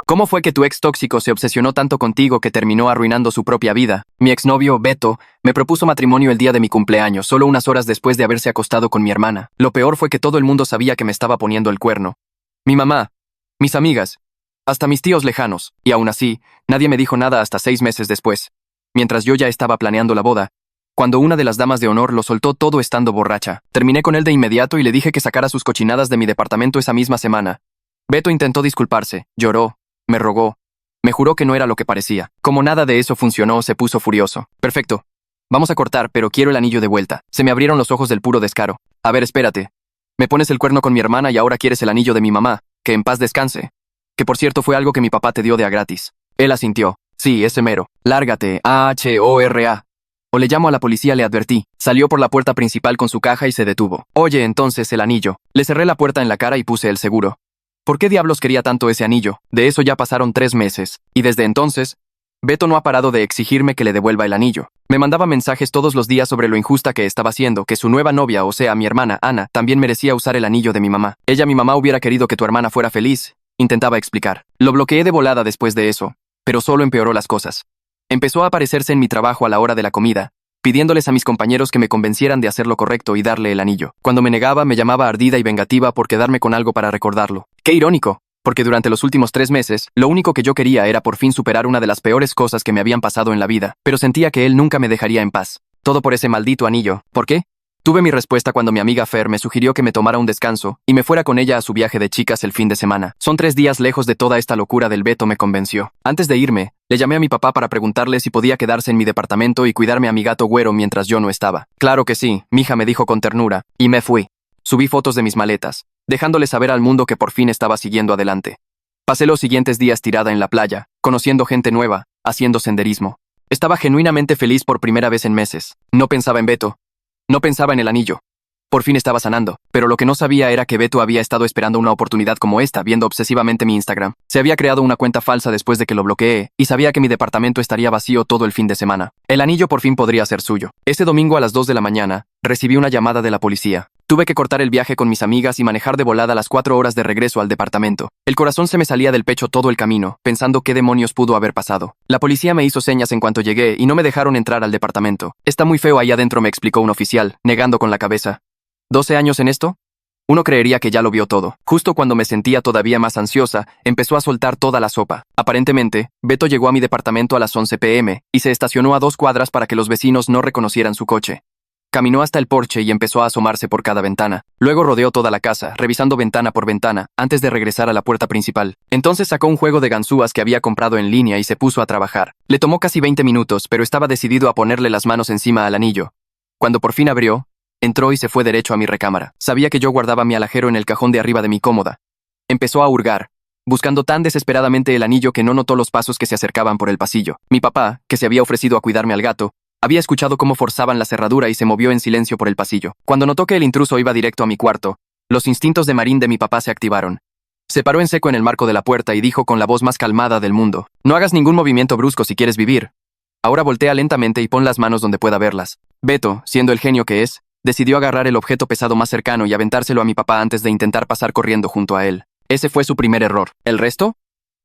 ¿Cómo fue que tu ex tóxico se obsesionó tanto contigo que terminó arruinando su propia vida? Mi exnovio, Beto, me propuso matrimonio el día de mi cumpleaños, solo unas horas después de haberse acostado con mi hermana. Lo peor fue que todo el mundo sabía que me estaba poniendo el cuerno. Mi mamá, mis amigas, hasta mis tíos lejanos, y aún así, nadie me dijo nada hasta 6 meses después. Mientras yo ya estaba planeando la boda, cuando una de las damas de honor lo soltó todo estando borracha. Terminé con él de inmediato y le dije que sacara sus cochinadas de mi departamento esa misma semana. Beto intentó disculparse, lloró, me rogó, me juró que no era lo que parecía. Como nada de eso funcionó, se puso furioso. Perfecto. Vamos a cortar, pero quiero el anillo de vuelta. Se me abrieron los ojos del puro descaro. A ver, espérate. Me pones el cuerno con mi hermana y ahora quieres el anillo de mi mamá. Que en paz descanse. Que por cierto fue algo que mi papá te dio de a gratis. Él asintió. Sí, ese mero. Lárgate, AHORA. O le llamo a la policía, le advertí. Salió por la puerta principal con su caja y se detuvo. Oye, entonces el anillo. Le cerré la puerta en la cara y puse el seguro. ¿Por qué diablos quería tanto ese anillo? De eso ya pasaron 3 meses. Y desde entonces, Beto no ha parado de exigirme que le devuelva el anillo. Me mandaba mensajes todos los días sobre lo injusta que estaba siendo, que su nueva novia, o sea, mi hermana, Ana, también merecía usar el anillo de mi mamá. Mi mamá hubiera querido que tu hermana fuera feliz, intentaba explicar. Lo bloqueé de volada después de eso, pero solo empeoró las cosas. Empezó a aparecerse en mi trabajo a la hora de la comida, pidiéndoles a mis compañeros que me convencieran de hacer lo correcto y darle el anillo. Cuando me negaba, me llamaba ardida y vengativa por quedarme con algo para recordarlo. ¡Qué irónico! Porque durante los últimos 3 meses, lo único que yo quería era por fin superar una de las peores cosas que me habían pasado en la vida, pero sentía que él nunca me dejaría en paz. Todo por ese maldito anillo. ¿Por qué? Tuve mi respuesta cuando mi amiga Fer me sugirió que me tomara un descanso y me fuera con ella a su viaje de chicas el fin de semana. Son 3 días lejos de toda esta locura del Beto, me convenció. Antes de irme, le llamé a mi papá para preguntarle si podía quedarse en mi departamento y cuidarme a mi gato Güero mientras yo no estaba. Claro que sí, mija, me dijo con ternura, y me fui. Subí fotos de mis maletas, dejándole saber al mundo que por fin estaba siguiendo adelante. Pasé los siguientes días tirada en la playa, conociendo gente nueva, haciendo senderismo. Estaba genuinamente feliz por primera vez en meses. No pensaba en Beto. No pensaba en el anillo. Por fin estaba sanando, pero lo que no sabía era que Beto había estado esperando una oportunidad como esta, viendo obsesivamente mi Instagram. Se había creado una cuenta falsa después de que lo bloqueé, y sabía que mi departamento estaría vacío todo el fin de semana. El anillo por fin podría ser suyo. Ese domingo a las 2 de la mañana, recibí una llamada de la policía. Tuve que cortar el viaje con mis amigas y manejar de volada las 4 horas de regreso al departamento. El corazón se me salía del pecho todo el camino, pensando qué demonios pudo haber pasado. La policía me hizo señas en cuanto llegué y no me dejaron entrar al departamento. Está muy feo ahí adentro, me explicó un oficial, negando con la cabeza. ¿12 años en esto? Uno creería que ya lo vio todo. Justo cuando me sentía todavía más ansiosa, empezó a soltar toda la sopa. Aparentemente, Beto llegó a mi departamento a las 11 p.m. y se estacionó a 2 cuadras para que los vecinos no reconocieran su coche. Caminó hasta el porche y empezó a asomarse por cada ventana. Luego rodeó toda la casa, revisando ventana por ventana, antes de regresar a la puerta principal. Entonces sacó un juego de ganzúas que había comprado en línea y se puso a trabajar. Le tomó casi 20 minutos, pero estaba decidido a ponerle las manos encima al anillo. Cuando por fin abrió, entró y se fue derecho a mi recámara. Sabía que yo guardaba mi alajero en el cajón de arriba de mi cómoda. Empezó a hurgar, buscando tan desesperadamente el anillo que no notó los pasos que se acercaban por el pasillo. Mi papá, que se había ofrecido a cuidarme al gato, había escuchado cómo forzaban la cerradura y se movió en silencio por el pasillo. Cuando notó que el intruso iba directo a mi cuarto, los instintos de marín de mi papá se activaron. Se paró en seco en el marco de la puerta y dijo con la voz más calmada del mundo: «No hagas ningún movimiento brusco si quieres vivir. Ahora voltea lentamente y pon las manos donde pueda verlas». Beto, siendo el genio que es, decidió agarrar el objeto pesado más cercano y aventárselo a mi papá antes de intentar pasar corriendo junto a él. Ese fue su primer error. ¿El resto?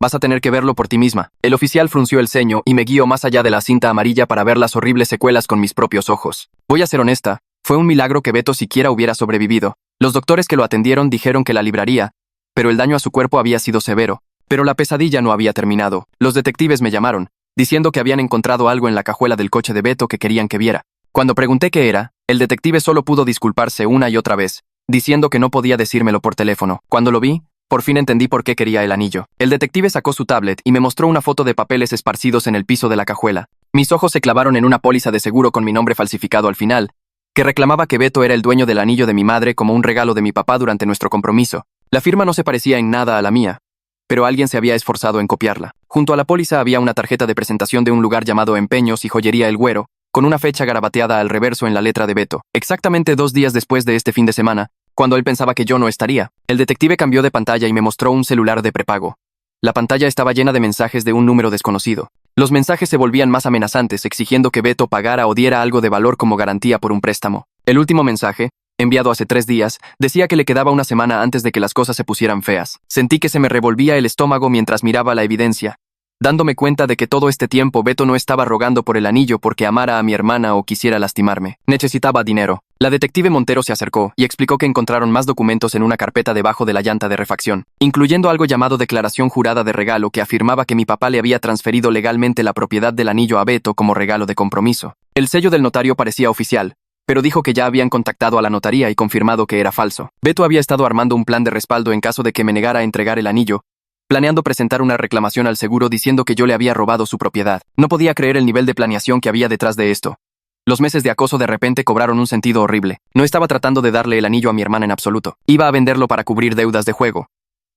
Vas a tener que verlo por ti misma. El oficial frunció el ceño y me guió más allá de la cinta amarilla para ver las horribles secuelas con mis propios ojos. Voy a ser honesta, fue un milagro que Beto siquiera hubiera sobrevivido. Los doctores que lo atendieron dijeron que la libraría, pero el daño a su cuerpo había sido severo. Pero la pesadilla no había terminado. Los detectives me llamaron, diciendo que habían encontrado algo en la cajuela del coche de Beto que querían que viera. Cuando pregunté qué era, el detective solo pudo disculparse una y otra vez, diciendo que no podía decírmelo por teléfono. Cuando lo vi, por fin entendí por qué quería el anillo. El detective sacó su tablet y me mostró una foto de papeles esparcidos en el piso de la cajuela. Mis ojos se clavaron en una póliza de seguro con mi nombre falsificado al final, que reclamaba que Beto era el dueño del anillo de mi madre como un regalo de mi papá durante nuestro compromiso. La firma no se parecía en nada a la mía, pero alguien se había esforzado en copiarla. Junto a la póliza había una tarjeta de presentación de un lugar llamado Empeños y Joyería El Güero, con una fecha garabateada al reverso en la letra de Beto. Exactamente 2 días después de este fin de semana, cuando él pensaba que yo no estaría, el detective cambió de pantalla y me mostró un celular de prepago. La pantalla estaba llena de mensajes de un número desconocido. Los mensajes se volvían más amenazantes, exigiendo que Beto pagara o diera algo de valor como garantía por un préstamo. El último mensaje, enviado hace 3 días, decía que le quedaba una semana antes de que las cosas se pusieran feas. Sentí que se me revolvía el estómago mientras miraba la evidencia, dándome cuenta de que todo este tiempo Beto no estaba rogando por el anillo porque amara a mi hermana o quisiera lastimarme. Necesitaba dinero. La detective Montero se acercó y explicó que encontraron más documentos en una carpeta debajo de la llanta de refacción, incluyendo algo llamado declaración jurada de regalo que afirmaba que mi papá le había transferido legalmente la propiedad del anillo a Beto como regalo de compromiso. El sello del notario parecía oficial, pero dijo que ya habían contactado a la notaría y confirmado que era falso. Beto había estado armando un plan de respaldo en caso de que me negara a entregar el anillo, planeando presentar una reclamación al seguro diciendo que yo le había robado su propiedad. No podía creer el nivel de planeación que había detrás de esto. Los meses de acoso de repente cobraron un sentido horrible. No estaba tratando de darle el anillo a mi hermana en absoluto. Iba a venderlo para cubrir deudas de juego.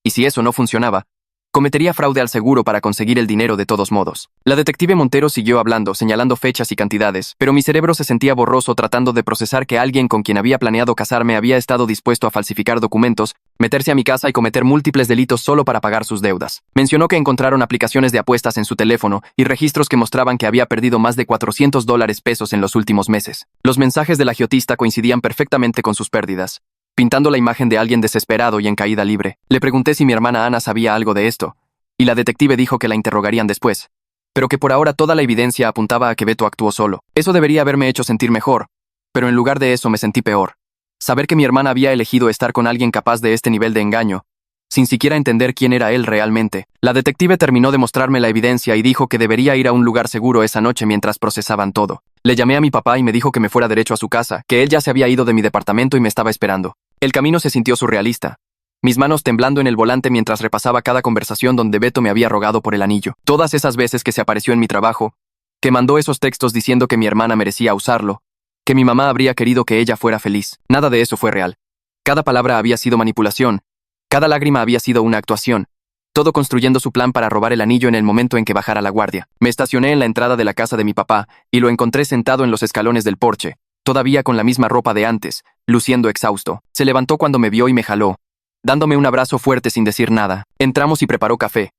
Y si eso no funcionaba, cometería fraude al seguro para conseguir el dinero de todos modos. La detective Montero siguió hablando, señalando fechas y cantidades, pero mi cerebro se sentía borroso tratando de procesar que alguien con quien había planeado casarme había estado dispuesto a falsificar documentos, meterse a mi casa y cometer múltiples delitos solo para pagar sus deudas. Mencionó que encontraron aplicaciones de apuestas en su teléfono y registros que mostraban que había perdido más de $400 en los últimos meses. Los mensajes del agiotista coincidían perfectamente con sus pérdidas, pintando la imagen de alguien desesperado y en caída libre. Le pregunté si mi hermana Ana sabía algo de esto, y la detective dijo que la interrogarían después, pero que por ahora toda la evidencia apuntaba a que Beto actuó solo. Eso debería haberme hecho sentir mejor, pero en lugar de eso me sentí peor. Saber que mi hermana había elegido estar con alguien capaz de este nivel de engaño, sin siquiera entender quién era él realmente. La detective terminó de mostrarme la evidencia y dijo que debería ir a un lugar seguro esa noche mientras procesaban todo. Le llamé a mi papá y me dijo que me fuera derecho a su casa, que él ya se había ido de mi departamento y me estaba esperando. El camino se sintió surrealista, mis manos temblando en el volante mientras repasaba cada conversación donde Beto me había rogado por el anillo. Todas esas veces que se apareció en mi trabajo, que mandó esos textos diciendo que mi hermana merecía usarlo, que mi mamá habría querido que ella fuera feliz. Nada de eso fue real. Cada palabra había sido manipulación, cada lágrima había sido una actuación, todo construyendo su plan para robar el anillo en el momento en que bajara la guardia. Me estacioné en la entrada de la casa de mi papá y lo encontré sentado en los escalones del porche, todavía con la misma ropa de antes, luciendo exhausto. Se levantó cuando me vio y me jaló, dándome un abrazo fuerte sin decir nada. Entramos y preparó café,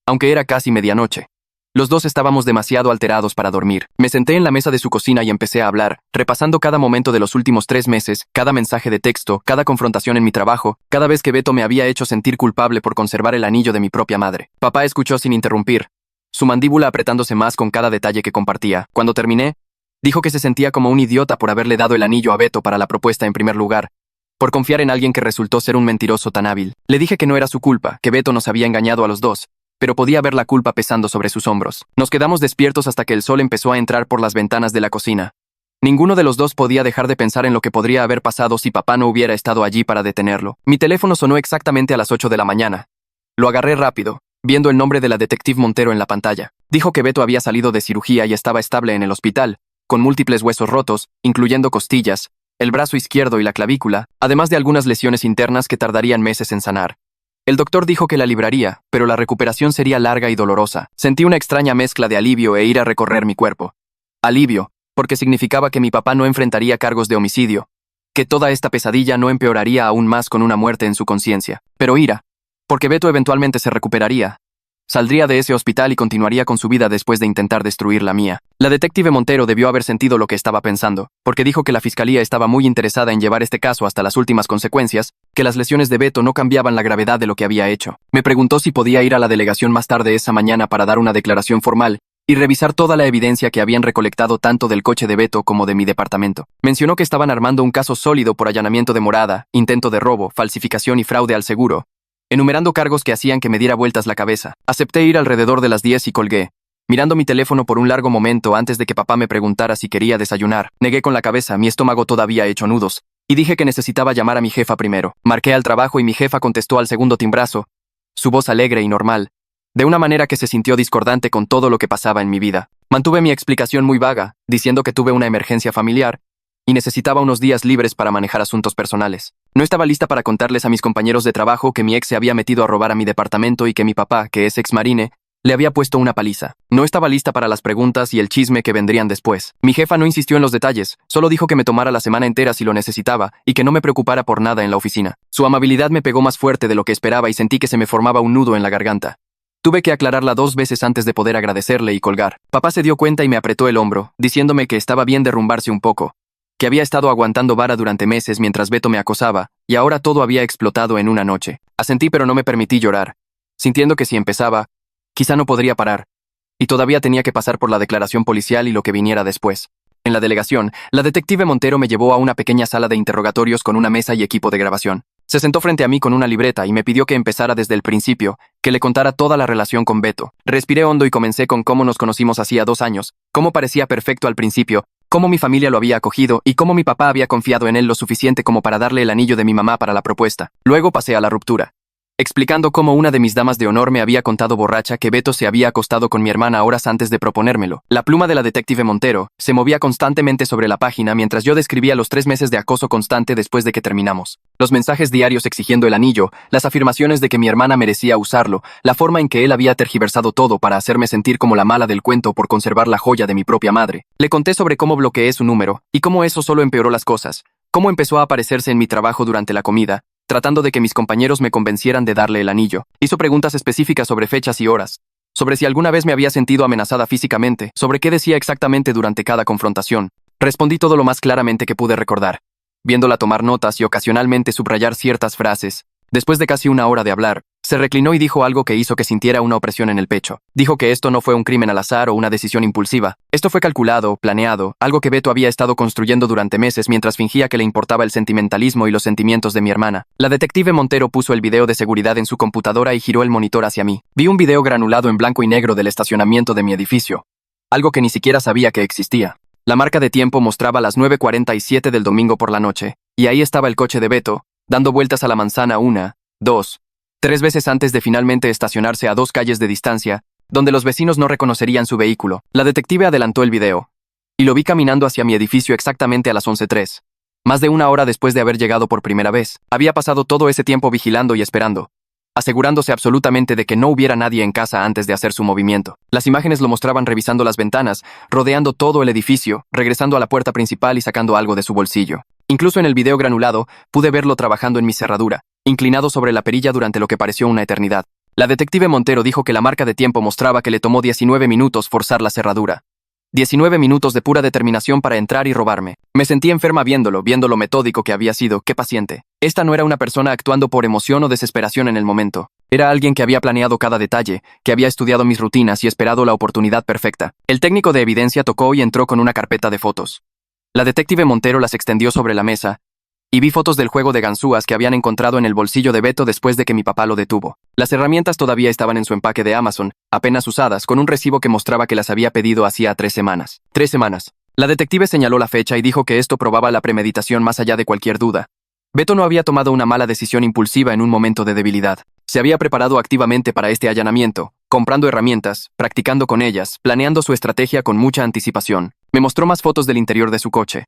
aunque era casi medianoche. Los dos estábamos demasiado alterados para dormir. Me senté en la mesa de su cocina y empecé a hablar, repasando cada momento de los últimos 3 meses, cada mensaje de texto, cada confrontación en mi trabajo, cada vez que Beto me había hecho sentir culpable por conservar el anillo de mi propia madre. Papá escuchó sin interrumpir, su mandíbula apretándose más con cada detalle que compartía. Cuando terminé, dijo que se sentía como un idiota por haberle dado el anillo a Beto para la propuesta en primer lugar, por confiar en alguien que resultó ser un mentiroso tan hábil. Le dije que no era su culpa, que Beto nos había engañado a los dos, pero podía ver la culpa pesando sobre sus hombros. Nos quedamos despiertos hasta que el sol empezó a entrar por las ventanas de la cocina. Ninguno de los dos podía dejar de pensar en lo que podría haber pasado si papá no hubiera estado allí para detenerlo. Mi teléfono sonó exactamente a las 8 de la mañana. Lo agarré rápido, viendo el nombre de la detective Montero en la pantalla. Dijo que Beto había salido de cirugía y estaba estable en el hospital, con múltiples huesos rotos, incluyendo costillas, el brazo izquierdo y la clavícula, además de algunas lesiones internas que tardarían meses en sanar. El doctor dijo que la libraría, pero la recuperación sería larga y dolorosa. Sentí una extraña mezcla de alivio e ira recorrer mi cuerpo. Alivio, porque significaba que mi papá no enfrentaría cargos de homicidio, que toda esta pesadilla no empeoraría aún más con una muerte en su conciencia. Pero ira, porque Beto eventualmente se recuperaría, saldría de ese hospital y continuaría con su vida después de intentar destruir la mía. La detective Montero debió haber sentido lo que estaba pensando, porque dijo que la fiscalía estaba muy interesada en llevar este caso hasta las últimas consecuencias, que las lesiones de Beto no cambiaban la gravedad de lo que había hecho. Me preguntó si podía ir a la delegación más tarde esa mañana para dar una declaración formal y revisar toda la evidencia que habían recolectado tanto del coche de Beto como de mi departamento. Mencionó que estaban armando un caso sólido por allanamiento de morada, intento de robo, falsificación y fraude al seguro, enumerando cargos que hacían que me diera vueltas la cabeza. Acepté ir alrededor de las 10 y colgué, mirando mi teléfono por un largo momento antes de que papá me preguntara si quería desayunar. Negué con la cabeza, mi estómago todavía hecho nudos, y dije que necesitaba llamar a mi jefa primero. Marqué al trabajo y mi jefa contestó al segundo timbrazo, su voz alegre y normal, de una manera que se sintió discordante con todo lo que pasaba en mi vida. Mantuve mi explicación muy vaga, diciendo que tuve una emergencia familiar y necesitaba unos días libres para manejar asuntos personales. No estaba lista para contarles a mis compañeros de trabajo que mi ex se había metido a robar a mi departamento y que mi papá, que es ex marine, le había puesto una paliza. No estaba lista para las preguntas y el chisme que vendrían después. Mi jefa no insistió en los detalles, solo dijo que me tomara la semana entera si lo necesitaba y que no me preocupara por nada en la oficina. Su amabilidad me pegó más fuerte de lo que esperaba y sentí que se me formaba un nudo en la garganta. Tuve que aclararla 2 veces antes de poder agradecerle y colgar. Papá se dio cuenta y me apretó el hombro, diciéndome que estaba bien derrumbarse un poco, que había estado aguantando vara durante meses mientras Beto me acosaba, y ahora todo había explotado en una noche. Asentí pero no me permití llorar, sintiendo que si empezaba, quizá no podría parar, y todavía tenía que pasar por la declaración policial y lo que viniera después. En la delegación, la detective Montero me llevó a una pequeña sala de interrogatorios con una mesa y equipo de grabación. Se sentó frente a mí con una libreta y me pidió que empezara desde el principio, que le contara toda la relación con Beto. Respiré hondo y comencé con cómo nos conocimos hacía 2 años, cómo parecía perfecto al principio, cómo mi familia lo había acogido y cómo mi papá había confiado en él lo suficiente como para darle el anillo de mi mamá para la propuesta. Luego pasé a la ruptura, explicando cómo una de mis damas de honor me había contado borracha que Beto se había acostado con mi hermana horas antes de proponérmelo. La pluma de la detective Montero se movía constantemente sobre la página mientras yo describía los 3 meses de acoso constante después de que terminamos. Los mensajes diarios exigiendo el anillo, las afirmaciones de que mi hermana merecía usarlo, la forma en que él había tergiversado todo para hacerme sentir como la mala del cuento por conservar la joya de mi propia madre. Le conté sobre cómo bloqueé su número y cómo eso solo empeoró las cosas, cómo empezó a aparecerse en mi trabajo durante la comida, tratando de que mis compañeros me convencieran de darle el anillo. Hizo preguntas específicas sobre fechas y horas, sobre si alguna vez me había sentido amenazada físicamente, sobre qué decía exactamente durante cada confrontación. Respondí todo lo más claramente que pude recordar, viéndola tomar notas y ocasionalmente subrayar ciertas frases. Después de casi 1 hora de hablar, se reclinó y dijo algo que hizo que sintiera una opresión en el pecho. Dijo que esto no fue un crimen al azar o una decisión impulsiva. Esto fue calculado, planeado, algo que Beto había estado construyendo durante meses mientras fingía que le importaba el sentimentalismo y los sentimientos de mi hermana. La detective Montero puso el video de seguridad en su computadora y giró el monitor hacia mí. Vi un video granulado en blanco y negro del estacionamiento de mi edificio, algo que ni siquiera sabía que existía. La marca de tiempo mostraba las 9:47 del domingo por la noche, y ahí estaba el coche de Beto, dando vueltas a la manzana 1, 2, 3 veces antes de finalmente estacionarse a 2 calles de distancia, donde los vecinos no reconocerían su vehículo. La detective adelantó el video, y lo vi caminando hacia mi edificio exactamente a las 11:03. Más de 1 hora después de haber llegado por primera vez. Había pasado todo ese tiempo vigilando y esperando, asegurándose absolutamente de que no hubiera nadie en casa antes de hacer su movimiento. Las imágenes lo mostraban revisando las ventanas, rodeando todo el edificio, regresando a la puerta principal y sacando algo de su bolsillo. Incluso en el video granulado, pude verlo trabajando en mi cerradura, inclinado sobre la perilla durante lo que pareció una eternidad. La detective Montero dijo que la marca de tiempo mostraba que le tomó 19 minutos forzar la cerradura. 19 minutos de pura determinación para entrar y robarme. Me sentí enferma viendo lo metódico que había sido, qué paciente. Esta no era una persona actuando por emoción o desesperación en el momento. Era alguien que había planeado cada detalle, que había estudiado mis rutinas y esperado la oportunidad perfecta. El técnico de evidencia tocó y entró con una carpeta de fotos. La detective Montero las extendió sobre la mesa, y vi fotos del juego de ganzúas que habían encontrado en el bolsillo de Beto después de que mi papá lo detuvo. Las herramientas todavía estaban en su empaque de Amazon, apenas usadas, con un recibo que mostraba que las había pedido hacía 3 semanas. 3 semanas. La detective señaló la fecha y dijo que esto probaba la premeditación más allá de cualquier duda. Beto no había tomado una mala decisión impulsiva en un momento de debilidad. Se había preparado activamente para este allanamiento, comprando herramientas, practicando con ellas, planeando su estrategia con mucha anticipación. Me mostró más fotos del interior de su coche,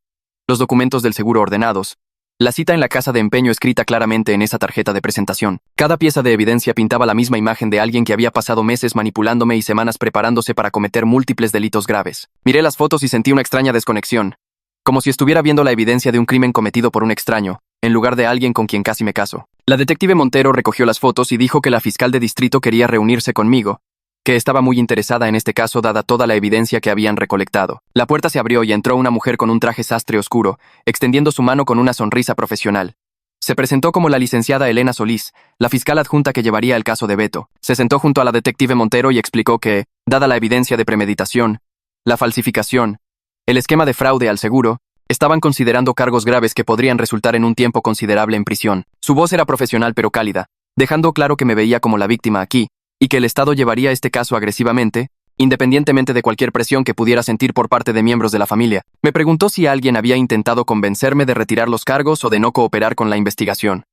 los documentos del seguro ordenados, la cita en la casa de empeño escrita claramente en esa tarjeta de presentación. Cada pieza de evidencia pintaba la misma imagen de alguien que había pasado meses manipulándome y semanas preparándose para cometer múltiples delitos graves. Miré las fotos y sentí una extraña desconexión, como si estuviera viendo la evidencia de un crimen cometido por un extraño, en lugar de alguien con quien casi me caso. La detective Montero recogió las fotos y dijo que la fiscal de distrito quería reunirse conmigo, que estaba muy interesada en este caso dada toda la evidencia que habían recolectado. La puerta se abrió y entró una mujer con un traje sastre oscuro, extendiendo su mano con una sonrisa profesional. Se presentó como la licenciada Elena Solís, la fiscal adjunta que llevaría el caso de Beto. Se sentó junto a la detective Montero y explicó que, dada la evidencia de premeditación, la falsificación, el esquema de fraude al seguro, estaban considerando cargos graves que podrían resultar en un tiempo considerable en prisión. Su voz era profesional pero cálida, dejando claro que me veía como la víctima aquí, y que el Estado llevaría este caso agresivamente, independientemente de cualquier presión que pudiera sentir por parte de miembros de la familia. Me preguntó si alguien había intentado convencerme de retirar los cargos o de no cooperar con la investigación.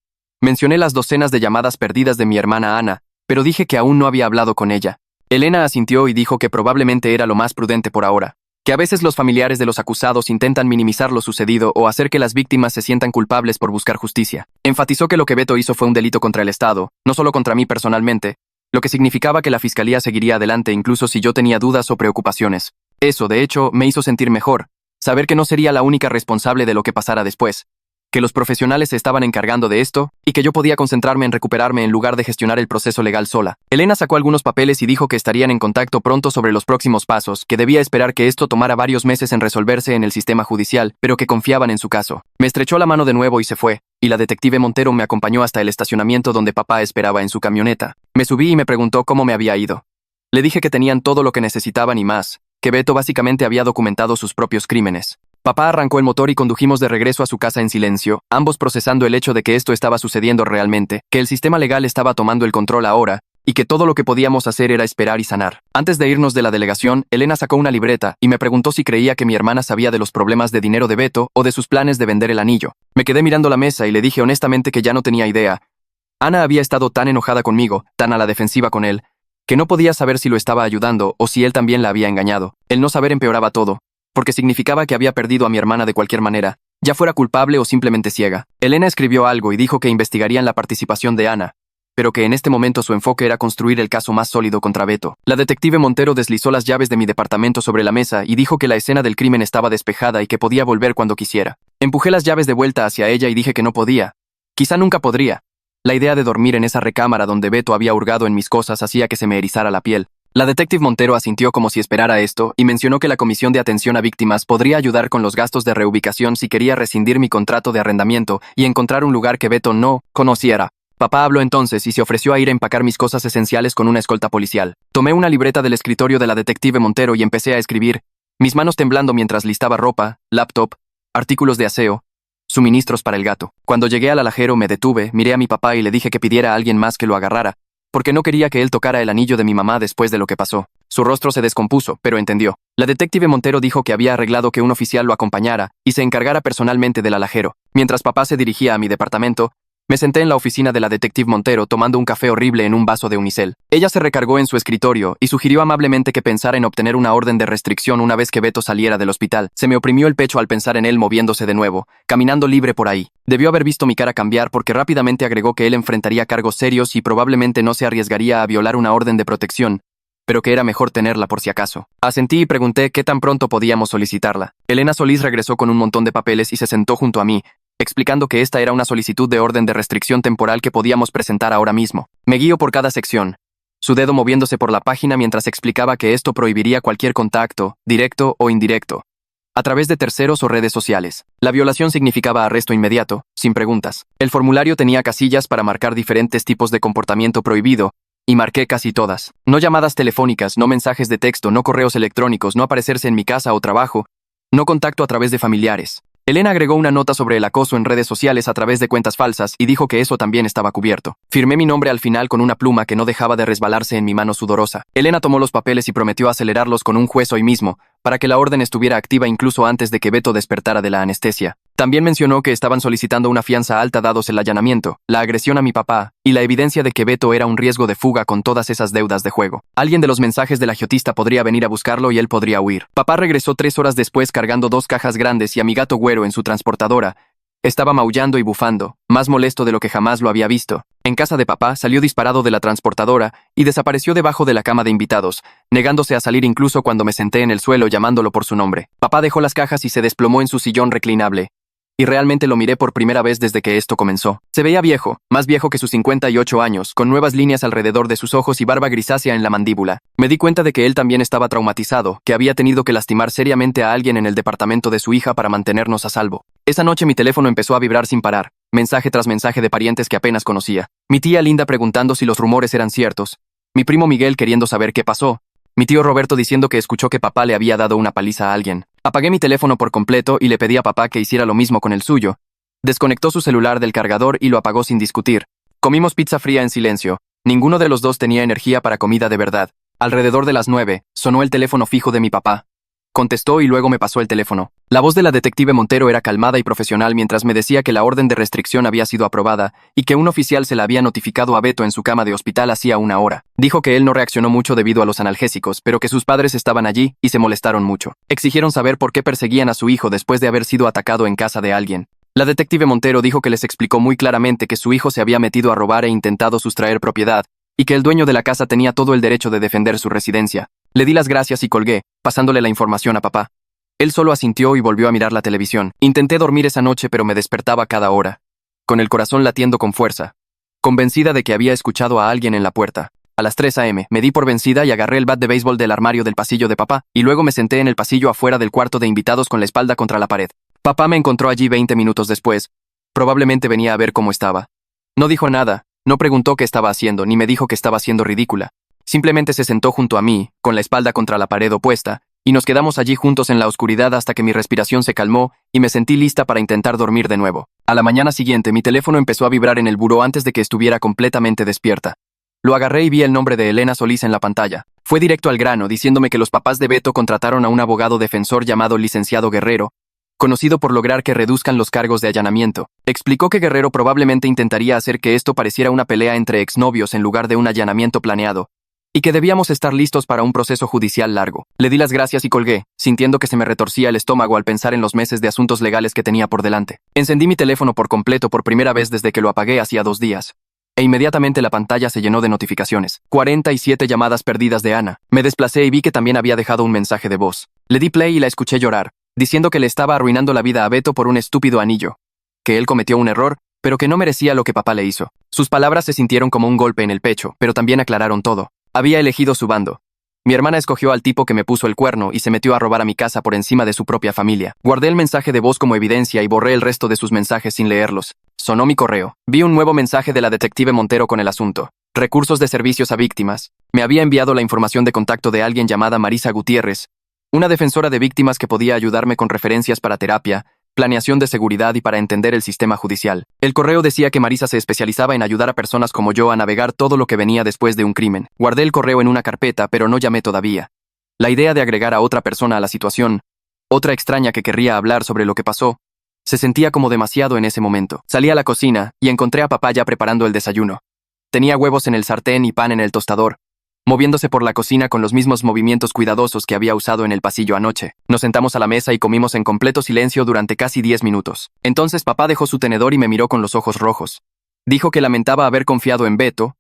Mencioné las docenas de llamadas perdidas de mi hermana Ana, pero dije que aún no había hablado con ella. Elena asintió y dijo que probablemente era lo más prudente por ahora, que a veces los familiares de los acusados intentan minimizar lo sucedido o hacer que las víctimas se sientan culpables por buscar justicia. Enfatizó que lo que Beto hizo fue un delito contra el Estado, no solo contra mí personalmente, lo que significaba que la fiscalía seguiría adelante incluso si yo tenía dudas o preocupaciones. Eso, de hecho, me hizo sentir mejor, saber que no sería la única responsable de lo que pasara después. que los profesionales se estaban encargando de esto y que yo podía concentrarme en recuperarme en lugar de gestionar el proceso legal sola. Elena sacó algunos papeles y dijo que estarían en contacto pronto sobre los próximos pasos, que debía esperar que esto tomara varios meses en resolverse en el sistema judicial, pero que confiaban en su caso. Me estrechó la mano de nuevo y se fue, y la detective Montero me acompañó hasta el estacionamiento donde papá esperaba en su camioneta. Me subí y me preguntó cómo me había ido. Le dije que tenían todo lo que necesitaban y más, que Beto básicamente había documentado sus propios crímenes. Papá arrancó el motor y condujimos de regreso a su casa en silencio, ambos procesando el hecho de que esto estaba sucediendo realmente, que el sistema legal estaba tomando el control ahora, y que todo lo que podíamos hacer era esperar y sanar. Antes de irnos de la delegación, Elena sacó una libreta y me preguntó si creía que mi hermana sabía de los problemas de dinero de Beto o de sus planes de vender el anillo. Me quedé mirando la mesa y le dije honestamente que ya no tenía idea. Ana había estado tan enojada conmigo, tan a la defensiva con él, que no podía saber si lo estaba ayudando o si él también la había engañado. El no saber empeoraba todo, porque significaba que había perdido a mi hermana de cualquier manera, ya fuera culpable o simplemente ciega. Elena escribió algo y dijo que investigarían la participación de Ana, pero que en este momento su enfoque era construir el caso más sólido contra Beto. La detective Montero deslizó las llaves de mi departamento sobre la mesa y dijo que la escena del crimen estaba despejada y que podía volver cuando quisiera. Empujé las llaves de vuelta hacia ella y dije que no podía. Quizá nunca podría. La idea de dormir en esa recámara donde Beto había hurgado en mis cosas hacía que se me erizara la piel. La detective Montero asintió como si esperara esto y mencionó que la Comisión de Atención a Víctimas podría ayudar con los gastos de reubicación si quería rescindir mi contrato de arrendamiento y encontrar un lugar que Beto no conociera. Papá habló entonces y se ofreció a ir a empacar mis cosas esenciales con una escolta policial. Tomé una libreta del escritorio de la detective Montero y empecé a escribir, mis manos temblando mientras listaba ropa, laptop, artículos de aseo, suministros para el gato. Cuando llegué al alajero me detuve, miré a mi papá y le dije que pidiera a alguien más que lo agarrara, porque no quería que él tocara el anillo de mi mamá después de lo que pasó. Su rostro se descompuso, pero entendió. La detective Montero dijo que había arreglado que un oficial lo acompañara y se encargara personalmente del alajero. Mientras papá se dirigía a mi departamento, me senté en la oficina de la detective Montero tomando un café horrible en un vaso de unicel. Ella se recargó en su escritorio y sugirió amablemente que pensara en obtener una orden de restricción una vez que Beto saliera del hospital. Se me oprimió el pecho al pensar en él moviéndose de nuevo, caminando libre por ahí. Debió haber visto mi cara cambiar porque rápidamente agregó que él enfrentaría cargos serios y probablemente no se arriesgaría a violar una orden de protección, pero que era mejor tenerla por si acaso. Asentí y pregunté qué tan pronto podíamos solicitarla. Elena Solís regresó con un montón de papeles y se sentó junto a mí, explicando que esta era una solicitud de orden de restricción temporal que podíamos presentar ahora mismo. Me guío por cada sección, su dedo moviéndose por la página mientras explicaba que esto prohibiría cualquier contacto, directo o indirecto, a través de terceros o redes sociales. La violación significaba arresto inmediato, sin preguntas. El formulario tenía casillas para marcar diferentes tipos de comportamiento prohibido, y marqué casi todas. No llamadas telefónicas, no mensajes de texto, no correos electrónicos, no aparecerse en mi casa o trabajo, no contacto a través de familiares. Elena agregó una nota sobre el acoso en redes sociales a través de cuentas falsas y dijo que eso también estaba cubierto. Firmé mi nombre al final con una pluma que no dejaba de resbalarse en mi mano sudorosa. Elena tomó los papeles y prometió acelerarlos con un juez hoy mismo, para que la orden estuviera activa incluso antes de que Beto despertara de la anestesia. También mencionó que estaban solicitando una fianza alta dados el allanamiento, la agresión a mi papá y la evidencia de que Beto era un riesgo de fuga con todas esas deudas de juego. Alguien de los mensajes del agiotista podría venir a buscarlo y él podría huir. Papá regresó 3 horas después cargando 2 cajas grandes y a mi gato Güero en su transportadora. Estaba maullando y bufando, más molesto de lo que jamás lo había visto. En casa de papá salió disparado de la transportadora y desapareció debajo de la cama de invitados, negándose a salir incluso cuando me senté en el suelo llamándolo por su nombre. Papá dejó las cajas y se desplomó en su sillón reclinable. Y realmente lo miré por primera vez desde que esto comenzó. Se veía viejo, más viejo que sus 58 años, con nuevas líneas alrededor de sus ojos y barba grisácea en la mandíbula. Me di cuenta de que él también estaba traumatizado, que había tenido que lastimar seriamente a alguien en el departamento de su hija para mantenernos a salvo. Esa noche mi teléfono empezó a vibrar sin parar, mensaje tras mensaje de parientes que apenas conocía. Mi tía Linda preguntando si los rumores eran ciertos. Mi primo Miguel queriendo saber qué pasó. Mi tío Roberto diciendo que escuchó que papá le había dado una paliza a alguien. Apagué mi teléfono por completo y le pedí a papá que hiciera lo mismo con el suyo. Desconectó su celular del cargador y lo apagó sin discutir. Comimos pizza fría en silencio. Ninguno de los dos tenía energía para comida de verdad. Alrededor de las 9, sonó el teléfono fijo de mi papá. Contestó y luego me pasó el teléfono. La voz de la detective Montero era calmada y profesional mientras me decía que la orden de restricción había sido aprobada y que un oficial se la había notificado a Beto en su cama de hospital hacía una hora. Dijo que él no reaccionó mucho debido a los analgésicos, pero que sus padres estaban allí y se molestaron mucho. Exigieron saber por qué perseguían a su hijo después de haber sido atacado en casa de alguien. La detective Montero dijo que les explicó muy claramente que su hijo se había metido a robar e intentado sustraer propiedad, y que el dueño de la casa tenía todo el derecho de defender su residencia. Le di las gracias y colgué, pasándole la información a papá. Él solo asintió y volvió a mirar la televisión. Intenté dormir esa noche, pero me despertaba cada hora, con el corazón latiendo con fuerza, convencida de que había escuchado a alguien en la puerta. A las 3 a.m., me di por vencida y agarré el bat de béisbol del armario del pasillo de papá, y luego me senté en el pasillo afuera del cuarto de invitados con la espalda contra la pared. Papá me encontró allí 20 minutos después. Probablemente venía a ver cómo estaba. No dijo nada, no preguntó qué estaba haciendo, ni me dijo que estaba siendo ridícula. Simplemente se sentó junto a mí, con la espalda contra la pared opuesta, y nos quedamos allí juntos en la oscuridad hasta que mi respiración se calmó y me sentí lista para intentar dormir de nuevo. A la mañana siguiente, mi teléfono empezó a vibrar en el buró antes de que estuviera completamente despierta. Lo agarré y vi el nombre de Elena Solís en la pantalla. Fue directo al grano, diciéndome que los papás de Beto contrataron a un abogado defensor llamado Licenciado Guerrero, conocido por lograr que reduzcan los cargos de allanamiento. Explicó que Guerrero probablemente intentaría hacer que esto pareciera una pelea entre exnovios en lugar de un allanamiento planeado, y que debíamos estar listos para un proceso judicial largo. Le di las gracias y colgué, sintiendo que se me retorcía el estómago al pensar en los meses de asuntos legales que tenía por delante. Encendí mi teléfono por completo por primera vez desde que lo apagué hacía 2 días. E inmediatamente la pantalla se llenó de notificaciones. 47 llamadas perdidas de Ana. Me desplacé y vi que también había dejado un mensaje de voz. Le di play y la escuché llorar, diciendo que le estaba arruinando la vida a Beto por un estúpido anillo, que él cometió un error, pero que no merecía lo que papá le hizo. Sus palabras se sintieron como un golpe en el pecho, pero también aclararon todo. Había elegido su bando. Mi hermana escogió al tipo que me puso el cuerno y se metió a robar a mi casa por encima de su propia familia. Guardé el mensaje de voz como evidencia y borré el resto de sus mensajes sin leerlos. Sonó mi correo. Vi un nuevo mensaje de la detective Montero con el asunto. Recursos de servicios a víctimas. Me había enviado la información de contacto de alguien llamada Marisa Gutiérrez, una defensora de víctimas que podía ayudarme con referencias para terapia, planeación de seguridad y para entender el sistema judicial. El correo decía que Marisa se especializaba en ayudar a personas como yo a navegar todo lo que venía después de un crimen. Guardé el correo en una carpeta, pero no llamé todavía. La idea de agregar a otra persona a la situación, otra extraña que querría hablar sobre lo que pasó, se sentía como demasiado en ese momento. Salí a la cocina y encontré a papá ya preparando el desayuno. Tenía huevos en el sartén y pan en el tostador, moviéndose por la cocina con los mismos movimientos cuidadosos que había usado en el pasillo anoche. Nos sentamos a la mesa y comimos en completo silencio durante casi 10 minutos. Entonces papá dejó su tenedor y me miró con los ojos rojos. Dijo que lamentaba haber confiado en Beto,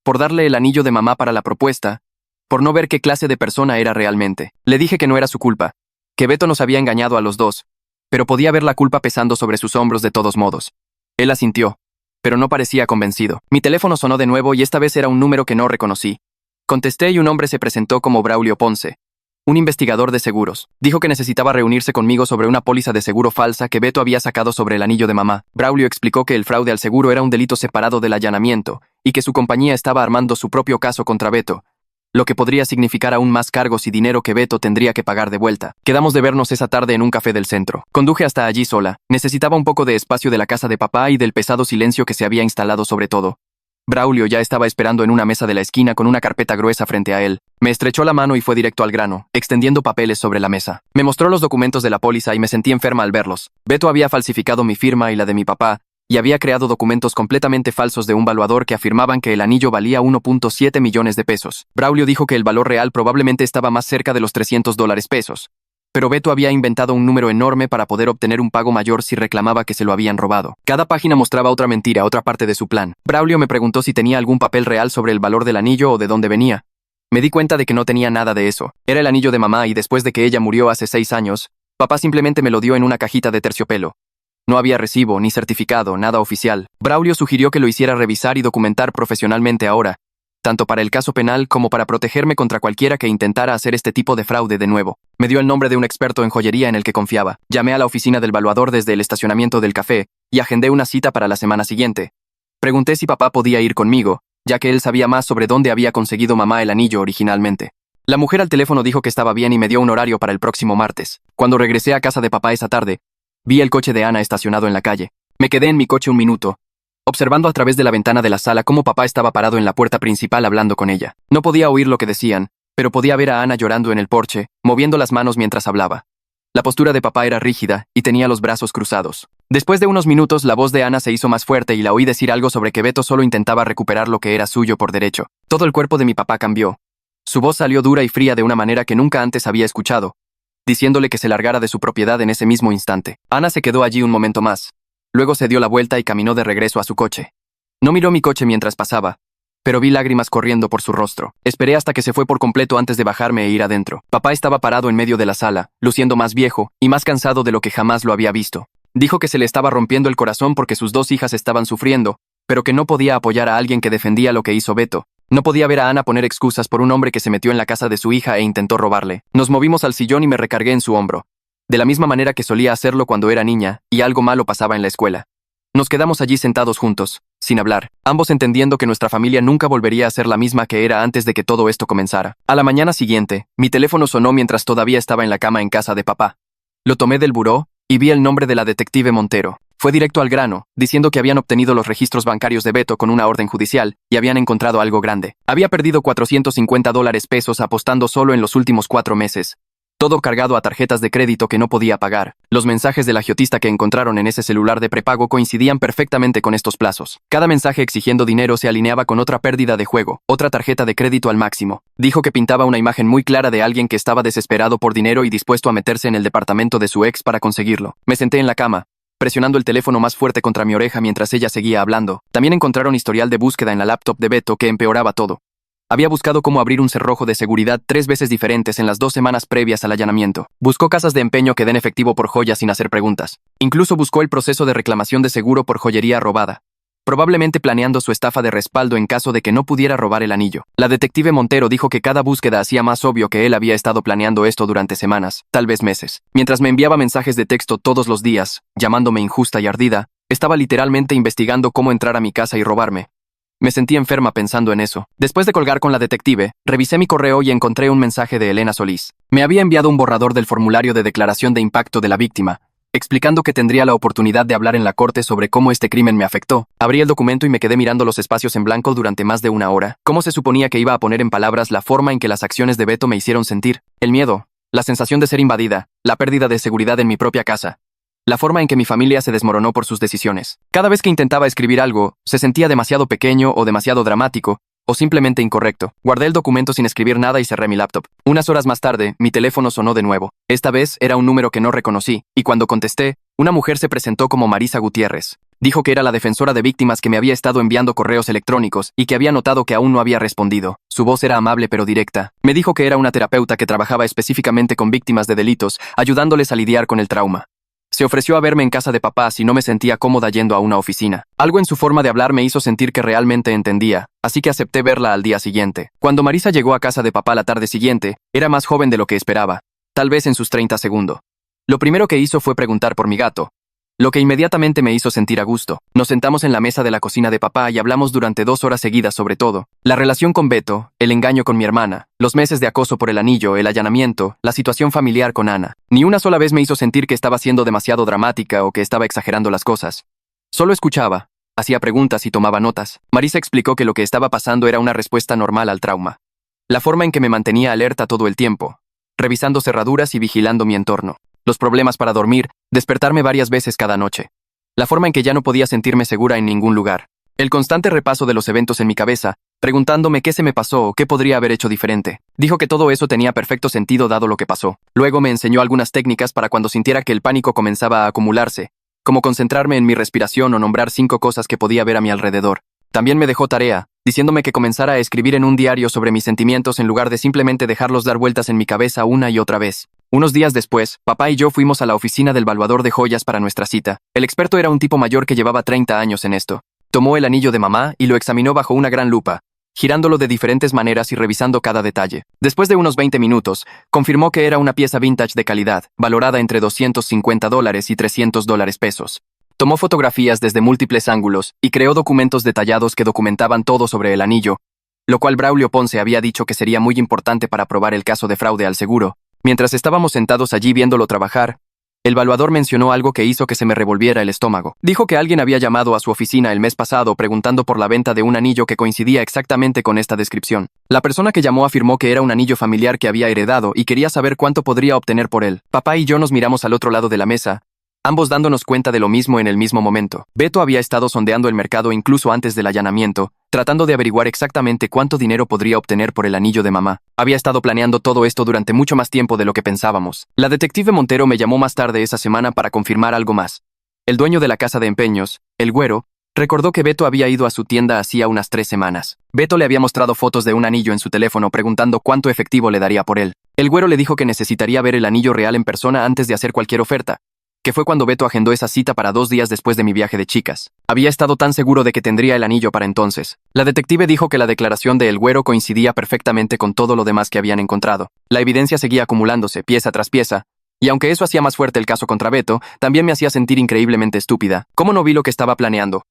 por darle el anillo de mamá para la propuesta, por no ver qué clase de persona era realmente. Le dije que no era su culpa, que Beto nos había engañado a los dos, pero podía ver la culpa pesando sobre sus hombros de todos modos. Él asintió, pero no parecía convencido. Mi teléfono sonó de nuevo y esta vez era un número que no reconocí. Contesté y un hombre se presentó como Braulio Ponce, un investigador de seguros. Dijo que necesitaba reunirse conmigo sobre una póliza de seguro falsa que Beto había sacado sobre el anillo de mamá. Braulio explicó que el fraude al seguro era un delito separado del allanamiento y que su compañía estaba armando su propio caso contra Beto, lo que podría significar aún más cargos y dinero que Beto tendría que pagar de vuelta. Quedamos de vernos esa tarde en un café del centro. Conduje hasta allí sola. Necesitaba un poco de espacio de la casa de papá y del pesado silencio que se había instalado sobre todo. Braulio ya estaba esperando en una mesa de la esquina con una carpeta gruesa frente a él. Me estrechó la mano y fue directo al grano, extendiendo papeles sobre la mesa. Me mostró los documentos de la póliza y me sentí enferma al verlos. Beto había falsificado mi firma y la de mi papá, y había creado documentos completamente falsos de un valuador que afirmaban que el anillo valía 1.7 millones de pesos. Braulio dijo que el valor real probablemente estaba más cerca de los $300. Pero Beto había inventado un número enorme para poder obtener un pago mayor si reclamaba que se lo habían robado. Cada página mostraba otra mentira, otra parte de su plan. Braulio me preguntó si tenía algún papel real sobre el valor del anillo o de dónde venía. Me di cuenta de que no tenía nada de eso. Era el anillo de mamá y después de que ella murió hace 6 años, papá simplemente me lo dio en una cajita de terciopelo. No había recibo, ni certificado, nada oficial. Braulio sugirió que lo hiciera revisar y documentar profesionalmente ahora, tanto para el caso penal como para protegerme contra cualquiera que intentara hacer este tipo de fraude de nuevo. Me dio el nombre de un experto en joyería en el que confiaba. Llamé a la oficina del valuador desde el estacionamiento del café y agendé una cita para la semana siguiente. Pregunté si papá podía ir conmigo, ya que él sabía más sobre dónde había conseguido mamá el anillo originalmente. La mujer al teléfono dijo que estaba bien y me dio un horario para el próximo martes. Cuando regresé a casa de papá esa tarde, vi el coche de Ana estacionado en la calle. Me quedé en mi coche un minuto, observando a través de la ventana de la sala cómo papá estaba parado en la puerta principal hablando con ella. No podía oír lo que decían, pero podía ver a Ana llorando en el porche, moviendo las manos mientras hablaba. La postura de papá era rígida y tenía los brazos cruzados. Después de unos minutos, la voz de Ana se hizo más fuerte y la oí decir algo sobre que Beto solo intentaba recuperar lo que era suyo por derecho. Todo el cuerpo de mi papá cambió. Su voz salió dura y fría de una manera que nunca antes había escuchado, diciéndole que se largara de su propiedad en ese mismo instante. Ana se quedó allí un momento más. Luego se dio la vuelta y caminó de regreso a su coche. No miró mi coche mientras pasaba, pero vi lágrimas corriendo por su rostro. Esperé hasta que se fue por completo antes de bajarme e ir adentro. Papá estaba parado en medio de la sala, luciendo más viejo y más cansado de lo que jamás lo había visto. Dijo que se le estaba rompiendo el corazón porque sus dos hijas estaban sufriendo, pero que no podía apoyar a alguien que defendía lo que hizo Beto. No podía ver a Ana poner excusas por un hombre que se metió en la casa de su hija e intentó robarle. Nos movimos al sillón y me recargué en su hombro, de la misma manera que solía hacerlo cuando era niña y algo malo pasaba en la escuela. Nos quedamos allí sentados juntos, sin hablar, ambos entendiendo que nuestra familia nunca volvería a ser la misma que era antes de que todo esto comenzara. A la mañana siguiente, mi teléfono sonó mientras todavía estaba en la cama en casa de papá. Lo tomé del buró y vi el nombre de la detective Montero. Fue directo al grano, diciendo que habían obtenido los registros bancarios de Beto con una orden judicial y habían encontrado algo grande. Había perdido $450 apostando solo en los últimos 4 meses. Todo cargado a tarjetas de crédito que no podía pagar. Los mensajes del agiotista que encontraron en ese celular de prepago coincidían perfectamente con estos plazos. Cada mensaje exigiendo dinero se alineaba con otra pérdida de juego, otra tarjeta de crédito al máximo. Dijo que pintaba una imagen muy clara de alguien que estaba desesperado por dinero y dispuesto a meterse en el departamento de su ex para conseguirlo. Me senté en la cama, presionando el teléfono más fuerte contra mi oreja mientras ella seguía hablando. También encontraron historial de búsqueda en la laptop de Beto que empeoraba todo. Había buscado cómo abrir un cerrojo de seguridad 3 veces diferentes en las 2 semanas previas al allanamiento. Buscó casas de empeño que den efectivo por joyas sin hacer preguntas. Incluso buscó el proceso de reclamación de seguro por joyería robada, probablemente planeando su estafa de respaldo en caso de que no pudiera robar el anillo. La detective Montero dijo que cada búsqueda hacía más obvio que él había estado planeando esto durante semanas, tal vez meses. Mientras me enviaba mensajes de texto todos los días, llamándome injusta y ardida, estaba literalmente investigando cómo entrar a mi casa y robarme. Me sentí enferma pensando en eso. Después de colgar con la detective, revisé mi correo y encontré un mensaje de Elena Solís. Me había enviado un borrador del formulario de declaración de impacto de la víctima, explicando que tendría la oportunidad de hablar en la corte sobre cómo este crimen me afectó. Abrí el documento y me quedé mirando los espacios en blanco durante más de 1 hora. ¿Cómo se suponía que iba a poner en palabras la forma en que las acciones de Beto me hicieron sentir? El miedo, la sensación de ser invadida, la pérdida de seguridad en mi propia casa. La forma en que mi familia se desmoronó por sus decisiones. Cada vez que intentaba escribir algo, se sentía demasiado pequeño o demasiado dramático, o simplemente incorrecto. Guardé el documento sin escribir nada y cerré mi laptop. Unas horas más tarde, mi teléfono sonó de nuevo. Esta vez era un número que no reconocí, y cuando contesté, una mujer se presentó como Marisa Gutiérrez. Dijo que era la defensora de víctimas que me había estado enviando correos electrónicos y que había notado que aún no había respondido. Su voz era amable pero directa. Me dijo que era una terapeuta que trabajaba específicamente con víctimas de delitos, ayudándoles a lidiar con el trauma. Se ofreció a verme en casa de papá si no me sentía cómoda yendo a una oficina. Algo en su forma de hablar me hizo sentir que realmente entendía, así que acepté verla al día siguiente. Cuando Marisa llegó a casa de papá la tarde siguiente, era más joven de lo que esperaba, tal vez en sus 30 segundos. Lo primero que hizo fue preguntar por mi gato, lo que inmediatamente me hizo sentir a gusto. Nos sentamos en la mesa de la cocina de papá y hablamos durante 2 horas seguidas sobre todo. La relación con Beto, el engaño con mi hermana, los meses de acoso por el anillo, el allanamiento, la situación familiar con Ana. Ni una sola vez me hizo sentir que estaba siendo demasiado dramática o que estaba exagerando las cosas. Solo escuchaba, hacía preguntas y tomaba notas. Marisa explicó que lo que estaba pasando era una respuesta normal al trauma. La forma en que me mantenía alerta todo el tiempo, revisando cerraduras y vigilando mi entorno. Los problemas para dormir, despertarme varias veces cada noche. La forma en que ya no podía sentirme segura en ningún lugar. El constante repaso de los eventos en mi cabeza, preguntándome qué se me pasó o qué podría haber hecho diferente. Dijo que todo eso tenía perfecto sentido dado lo que pasó. Luego me enseñó algunas técnicas para cuando sintiera que el pánico comenzaba a acumularse, como concentrarme en mi respiración o nombrar 5 cosas que podía ver a mi alrededor. También me dejó tarea, diciéndome que comenzara a escribir en un diario sobre mis sentimientos en lugar de simplemente dejarlos dar vueltas en mi cabeza una y otra vez. Unos días después, papá y yo fuimos a la oficina del valuador de joyas para nuestra cita. El experto era un tipo mayor que llevaba 30 años en esto. Tomó el anillo de mamá y lo examinó bajo una gran lupa, girándolo de diferentes maneras y revisando cada detalle. Después de unos 20 minutos, confirmó que era una pieza vintage de calidad, valorada entre $250 y $300 pesos. Tomó fotografías desde múltiples ángulos y creó documentos detallados que documentaban todo sobre el anillo, lo cual Braulio Ponce había dicho que sería muy importante para probar el caso de fraude al seguro. Mientras estábamos sentados allí viéndolo trabajar, el valuador mencionó algo que hizo que se me revolviera el estómago. Dijo que alguien había llamado a su oficina el mes pasado preguntando por la venta de un anillo que coincidía exactamente con esta descripción. La persona que llamó afirmó que era un anillo familiar que había heredado y quería saber cuánto podría obtener por él. Papá y yo nos miramos al otro lado de la mesa, ambos dándonos cuenta de lo mismo en el mismo momento. Beto había estado sondeando el mercado incluso antes del allanamiento, tratando de averiguar exactamente cuánto dinero podría obtener por el anillo de mamá. Había estado planeando todo esto durante mucho más tiempo de lo que pensábamos. La detective Montero me llamó más tarde esa semana para confirmar algo más. El dueño de la casa de empeños, el güero, Recordó que Beto había ido a su tienda hacía unas 3 semanas. Beto le había mostrado fotos de un anillo en su teléfono preguntando cuánto efectivo le daría por él. El güero le dijo que necesitaría ver el anillo real en persona antes de hacer cualquier oferta, que fue cuando Beto agendó esa cita para 2 días después de mi viaje de chicas. Había estado tan seguro de que tendría el anillo para entonces. La detective dijo que la declaración de El Güero coincidía perfectamente con todo lo demás que habían encontrado. La evidencia seguía acumulándose, pieza tras pieza, y aunque eso hacía más fuerte el caso contra Beto, también me hacía sentir increíblemente estúpida. ¿Cómo no vi lo que estaba planeando?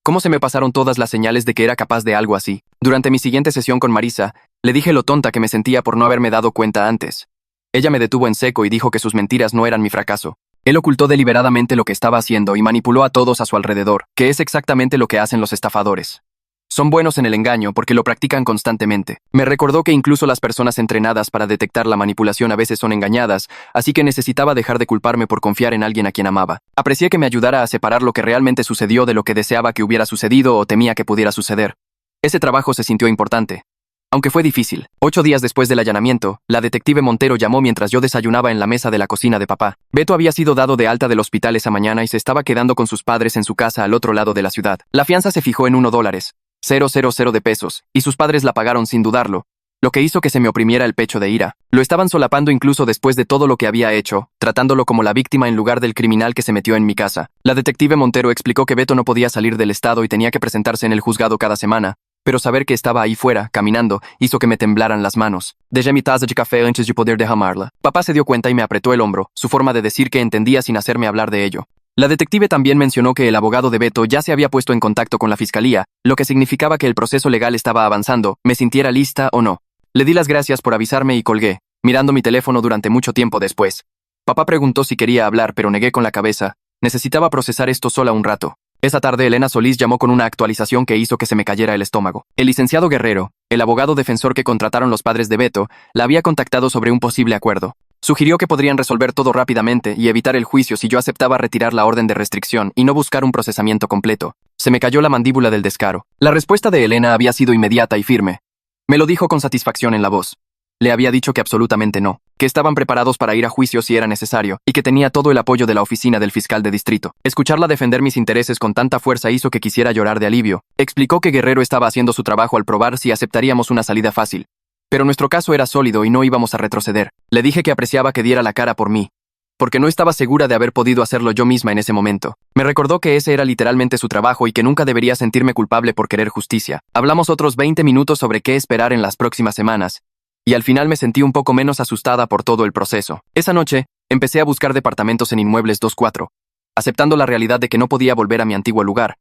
¿Cómo se me pasaron todas las señales de que era capaz de algo así? Durante mi siguiente sesión con Marisa, le dije lo tonta que me sentía por no haberme dado cuenta antes. Ella me detuvo en seco y dijo que sus mentiras no eran mi fracaso. Él ocultó deliberadamente lo que estaba haciendo y manipuló a todos a su alrededor, que es exactamente lo que hacen los estafadores. Son buenos en el engaño porque lo practican constantemente. Me recordó que incluso las personas entrenadas para detectar la manipulación a veces son engañadas, así que necesitaba dejar de culparme por confiar en alguien a quien amaba. Aprecié que me ayudara a separar lo que realmente sucedió de lo que deseaba que hubiera sucedido o temía que pudiera suceder. Ese trabajo se sintió importante. Aunque fue difícil. 8 días después del allanamiento, la detective Montero llamó mientras yo desayunaba en la mesa de la cocina de papá. Beto había sido dado de alta del hospital esa mañana y se estaba quedando con sus padres en su casa al otro lado de la ciudad. La fianza se fijó en $1,000 de pesos, y sus padres la pagaron sin dudarlo, lo que hizo que se me oprimiera el pecho de ira. Lo estaban solapando incluso después de todo lo que había hecho, tratándolo como la víctima en lugar del criminal que se metió en mi casa. La detective Montero explicó que Beto no podía salir del estado y tenía que presentarse en el juzgado cada semana, pero saber que estaba ahí fuera, caminando, hizo que me temblaran las manos. Dejé mi taza de café antes de poder derramarla. Papá se dio cuenta y me apretó el hombro, su forma de decir que entendía sin hacerme hablar de ello. La detective también mencionó que el abogado de Beto ya se había puesto en contacto con la fiscalía, lo que significaba que el proceso legal estaba avanzando, me sintiera lista o no. Le di las gracias por avisarme y colgué, mirando mi teléfono durante mucho tiempo después. Papá preguntó si quería hablar, pero negué con la cabeza. Necesitaba procesar esto sola un rato. Esa tarde Elena Solís llamó con una actualización que hizo que se me cayera el estómago. El licenciado Guerrero, el abogado defensor que contrataron los padres de Beto, la había contactado sobre un posible acuerdo. Sugirió que podrían resolver todo rápidamente y evitar el juicio si yo aceptaba retirar la orden de restricción y no buscar un procesamiento completo. Se me cayó la mandíbula del descaro. La respuesta de Elena había sido inmediata y firme. Me lo dijo con satisfacción en la voz. Le había dicho que absolutamente no, que estaban preparados para ir a juicio si era necesario, y que tenía todo el apoyo de la oficina del fiscal de distrito. Escucharla defender mis intereses con tanta fuerza hizo que quisiera llorar de alivio. Explicó que Guerrero estaba haciendo su trabajo al probar si aceptaríamos una salida fácil. Pero nuestro caso era sólido y no íbamos a retroceder. Le dije que apreciaba que diera la cara por mí, porque no estaba segura de haber podido hacerlo yo misma en ese momento. Me recordó que ese era literalmente su trabajo y que nunca debería sentirme culpable por querer justicia. Hablamos otros 20 minutos sobre qué esperar en las próximas semanas, y al final me sentí un poco menos asustada por todo el proceso. Esa noche, empecé a buscar departamentos en Inmuebles 24, aceptando la realidad de que no podía volver a mi antiguo lugar,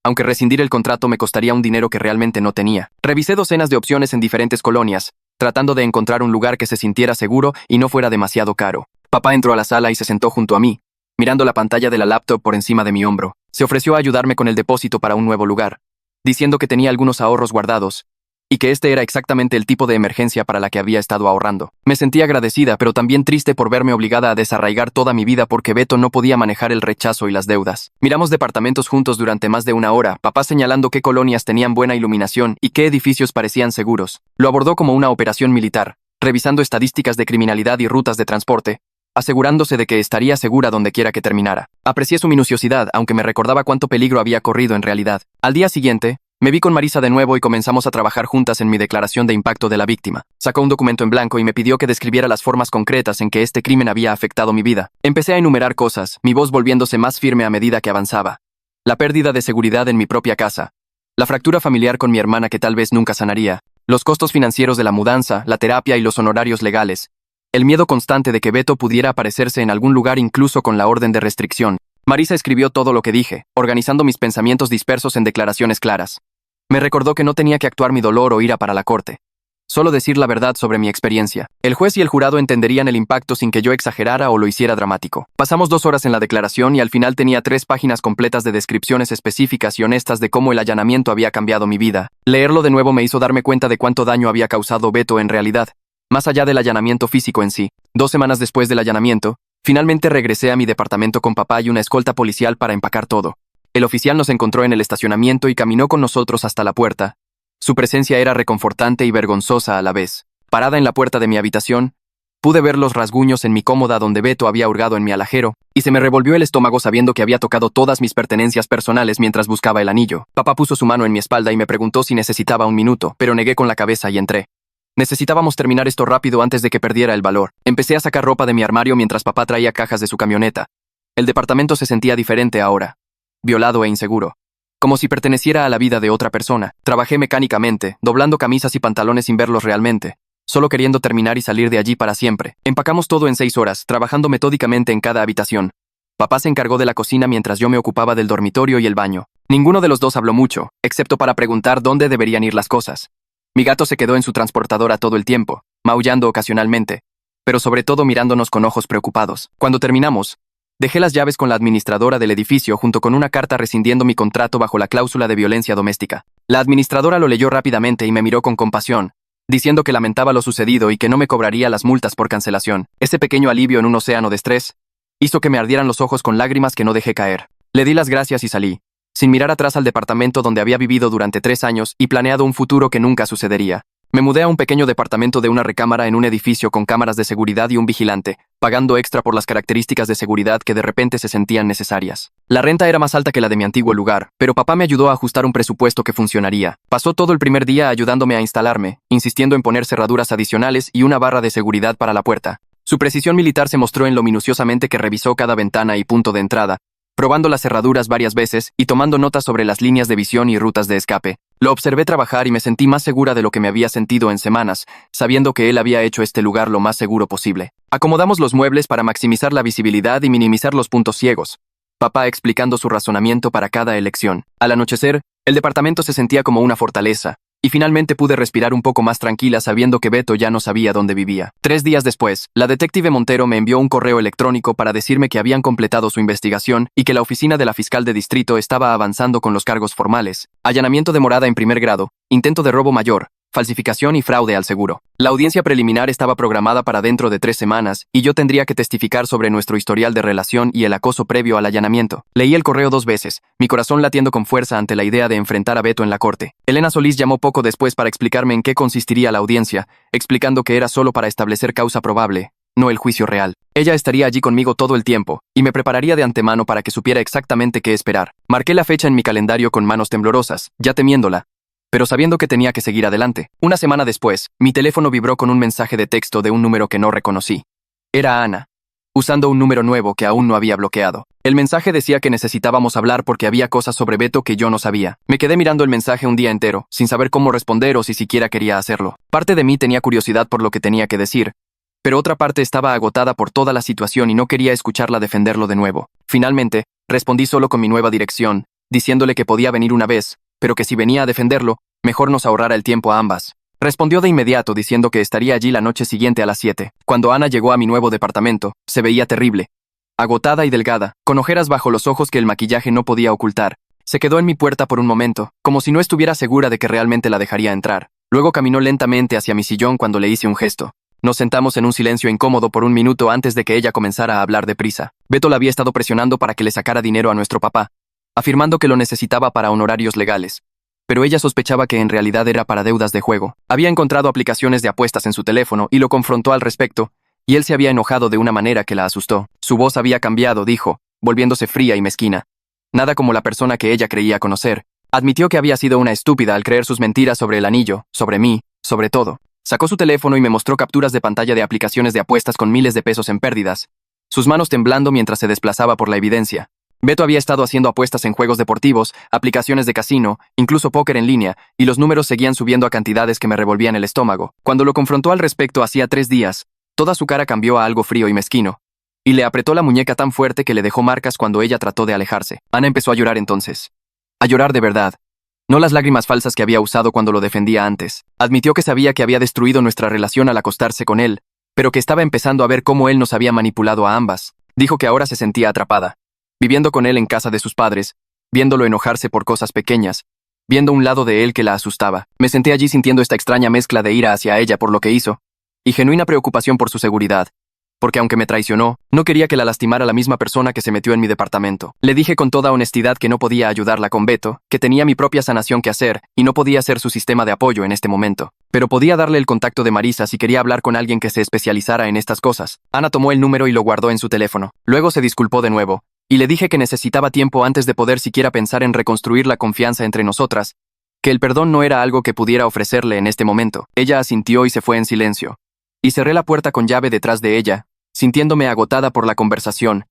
aunque rescindir el contrato me costaría un dinero que realmente no tenía. Revisé docenas de opciones en diferentes colonias, tratando de encontrar un lugar que se sintiera seguro y no fuera demasiado caro. Papá entró a la sala y se sentó junto a mí, mirando la pantalla de la laptop por encima de mi hombro. Se ofreció a ayudarme con el depósito para un nuevo lugar, diciendo que tenía algunos ahorros guardados, y que este era exactamente el tipo de emergencia para la que había estado ahorrando. Me sentí agradecida, pero también triste por verme obligada a desarraigar toda mi vida porque Beto no podía manejar el rechazo y las deudas. Miramos departamentos juntos durante más de una hora, papá señalando qué colonias tenían buena iluminación y qué edificios parecían seguros. Lo abordó como una operación militar, revisando estadísticas de criminalidad y rutas de transporte, asegurándose de que estaría segura donde quiera que terminara. Aprecié su minuciosidad, aunque me recordaba cuánto peligro había corrido en realidad. Al día siguiente, me vi con Marisa de nuevo y comenzamos a trabajar juntas en mi declaración de impacto de la víctima. Sacó un documento en blanco y me pidió que describiera las formas concretas en que este crimen había afectado mi vida. Empecé a enumerar cosas, mi voz volviéndose más firme a medida que avanzaba. La pérdida de seguridad en mi propia casa, la fractura familiar con mi hermana que tal vez nunca sanaría, los costos financieros de la mudanza, la terapia y los honorarios legales, el miedo constante de que Beto pudiera aparecerse en algún lugar incluso con la orden de restricción. Marisa escribió todo lo que dije, organizando mis pensamientos dispersos en declaraciones claras. Me recordó que no tenía que actuar mi dolor o ira para la corte. Solo decir la verdad sobre mi experiencia. El juez y el jurado entenderían el impacto sin que yo exagerara o lo hiciera dramático. Pasamos 2 horas en la declaración y al final tenía 3 páginas completas de descripciones específicas y honestas de cómo el allanamiento había cambiado mi vida. Leerlo de nuevo me hizo darme cuenta de cuánto daño había causado Beto en realidad, más allá del allanamiento físico en sí. 2 semanas después del allanamiento, finalmente regresé a mi departamento con papá y una escolta policial para empacar todo. El oficial nos encontró en el estacionamiento y caminó con nosotros hasta la puerta. Su presencia era reconfortante y vergonzosa a la vez. Parada en la puerta de mi habitación, Pude ver los rasguños en mi cómoda donde Beto había hurgado en mi alajero, y se me revolvió el estómago sabiendo que había tocado todas mis pertenencias personales mientras buscaba el anillo. Papá puso su mano en mi espalda y me preguntó si necesitaba un minuto, pero negué con la cabeza y entré. Necesitábamos terminar esto rápido antes de que perdiera el valor. Empecé a sacar ropa de mi armario mientras papá traía cajas de su camioneta. El departamento se sentía diferente ahora, violado e inseguro, como si perteneciera a la vida de otra persona. Trabajé mecánicamente, doblando camisas y pantalones sin verlos realmente, solo queriendo terminar y salir de allí para siempre. Empacamos todo en 6 horas, trabajando metódicamente en cada habitación. Papá se encargó de la cocina mientras yo me ocupaba del dormitorio y el baño. Ninguno de los dos habló mucho, excepto para preguntar dónde deberían ir las cosas. Mi gato se quedó en su transportadora todo el tiempo, maullando ocasionalmente, pero sobre todo mirándonos con ojos preocupados. Cuando terminamos, dejé las llaves con la administradora del edificio junto con una carta rescindiendo mi contrato bajo la cláusula de violencia doméstica. La administradora lo leyó rápidamente y me miró con compasión, diciendo que lamentaba lo sucedido y que no me cobraría las multas por cancelación. Ese pequeño alivio en un océano de estrés hizo que me ardieran los ojos con lágrimas que no dejé caer. Le di las gracias y salí, sin mirar atrás al departamento donde había vivido durante 3 años y planeado un futuro que nunca sucedería. Me mudé a un pequeño departamento de una recámara en un edificio con cámaras de seguridad y un vigilante, pagando extra por las características de seguridad que de repente se sentían necesarias. La renta era más alta que la de mi antiguo lugar, pero papá me ayudó a ajustar un presupuesto que funcionaría. Pasó todo el primer día ayudándome a instalarme, insistiendo en poner cerraduras adicionales y una barra de seguridad para la puerta. Su precisión militar se mostró en lo minuciosamente que revisó cada ventana y punto de entrada, probando las cerraduras varias veces y tomando notas sobre las líneas de visión y rutas de escape. Lo observé trabajar y me sentí más segura de lo que me había sentido en semanas, sabiendo que él había hecho este lugar lo más seguro posible. Acomodamos los muebles para maximizar la visibilidad y minimizar los puntos ciegos, papá explicando su razonamiento para cada elección. Al anochecer, el departamento se sentía como una fortaleza, y finalmente pude respirar un poco más tranquila sabiendo que Beto ya no sabía dónde vivía. 3 días después, la detective Montero me envió un correo electrónico para decirme que habían completado su investigación y que la oficina de la fiscal de distrito estaba avanzando con los cargos formales: allanamiento de morada en primer grado, intento de robo mayor, falsificación y fraude al seguro. La audiencia preliminar estaba programada para dentro de 3 semanas y yo tendría que testificar sobre nuestro historial de relación y el acoso previo al allanamiento. Leí el correo 2 veces, mi corazón latiendo con fuerza ante la idea de enfrentar a Beto en la corte. Elena Solís llamó poco después para explicarme en qué consistiría la audiencia, explicando que era solo para establecer causa probable, no el juicio real. Ella estaría allí conmigo todo el tiempo, y me prepararía de antemano para que supiera exactamente qué esperar. Marqué la fecha en mi calendario con manos temblorosas, ya temiéndola, pero sabiendo que tenía que seguir adelante. Una semana después, mi teléfono vibró con un mensaje de texto de un número que no reconocí. Era Ana, usando un número nuevo que aún no había bloqueado. El mensaje decía que necesitábamos hablar porque había cosas sobre Beto que yo no sabía. Me quedé mirando el mensaje un día entero, sin saber cómo responder o si siquiera quería hacerlo. Parte de mí tenía curiosidad por lo que tenía que decir, pero otra parte estaba agotada por toda la situación y no quería escucharla defenderlo de nuevo. Finalmente, respondí solo con mi nueva dirección, diciéndole que podía venir una vez, pero que si venía a defenderlo, mejor nos ahorrara el tiempo a ambas. Respondió de inmediato diciendo que estaría allí la noche siguiente a las 7. Cuando Ana llegó a mi nuevo departamento, se veía terrible, agotada y delgada, con ojeras bajo los ojos que el maquillaje no podía ocultar. Se quedó en mi puerta por un momento, como si no estuviera segura de que realmente la dejaría entrar. Luego caminó lentamente hacia mi sillón cuando le hice un gesto. Nos sentamos en un silencio incómodo por un minuto antes de que ella comenzara a hablar deprisa. Beto la había estado presionando para que le sacara dinero a nuestro papá, afirmando que lo necesitaba para honorarios legales. Pero ella sospechaba que en realidad era para deudas de juego. Había encontrado aplicaciones de apuestas en su teléfono y lo confrontó al respecto, y él se había enojado de una manera que la asustó. Su voz había cambiado, dijo, volviéndose fría y mezquina. Nada como la persona que ella creía conocer. Admitió que había sido una estúpida al creer sus mentiras sobre el anillo, sobre mí, sobre todo. Sacó su teléfono y me mostró capturas de pantalla de aplicaciones de apuestas con miles de pesos en pérdidas, sus manos temblando mientras se desplazaba por la evidencia. Beto había estado haciendo apuestas en juegos deportivos, aplicaciones de casino, incluso póker en línea, y los números seguían subiendo a cantidades que me revolvían el estómago. Cuando lo confrontó al respecto hacía 3 días, toda su cara cambió a algo frío y mezquino, y le apretó la muñeca tan fuerte que le dejó marcas cuando ella trató de alejarse. Ana empezó a llorar entonces. A llorar de verdad. No las lágrimas falsas que había usado cuando lo defendía antes. Admitió que sabía que había destruido nuestra relación al acostarse con él, pero que estaba empezando a ver cómo él nos había manipulado a ambas. Dijo que ahora se sentía atrapada, viviendo con él en casa de sus padres, viéndolo enojarse por cosas pequeñas, viendo un lado de él que la asustaba. Me senté allí sintiendo esta extraña mezcla de ira hacia ella por lo que hizo, y genuina preocupación por su seguridad, porque aunque me traicionó, no quería que la lastimara la misma persona que se metió en mi departamento. Le dije con toda honestidad que no podía ayudarla con Beto, que tenía mi propia sanación que hacer y no podía ser su sistema de apoyo en este momento. Pero podía darle el contacto de Marisa si quería hablar con alguien que se especializara en estas cosas. Ana tomó el número y lo guardó en su teléfono. Luego se disculpó de nuevo, y le dije que necesitaba tiempo antes de poder siquiera pensar en reconstruir la confianza entre nosotras, que el perdón no era algo que pudiera ofrecerle en este momento. Ella asintió y se fue en silencio. Y cerré la puerta con llave detrás de ella, sintiéndome agotada por la conversación,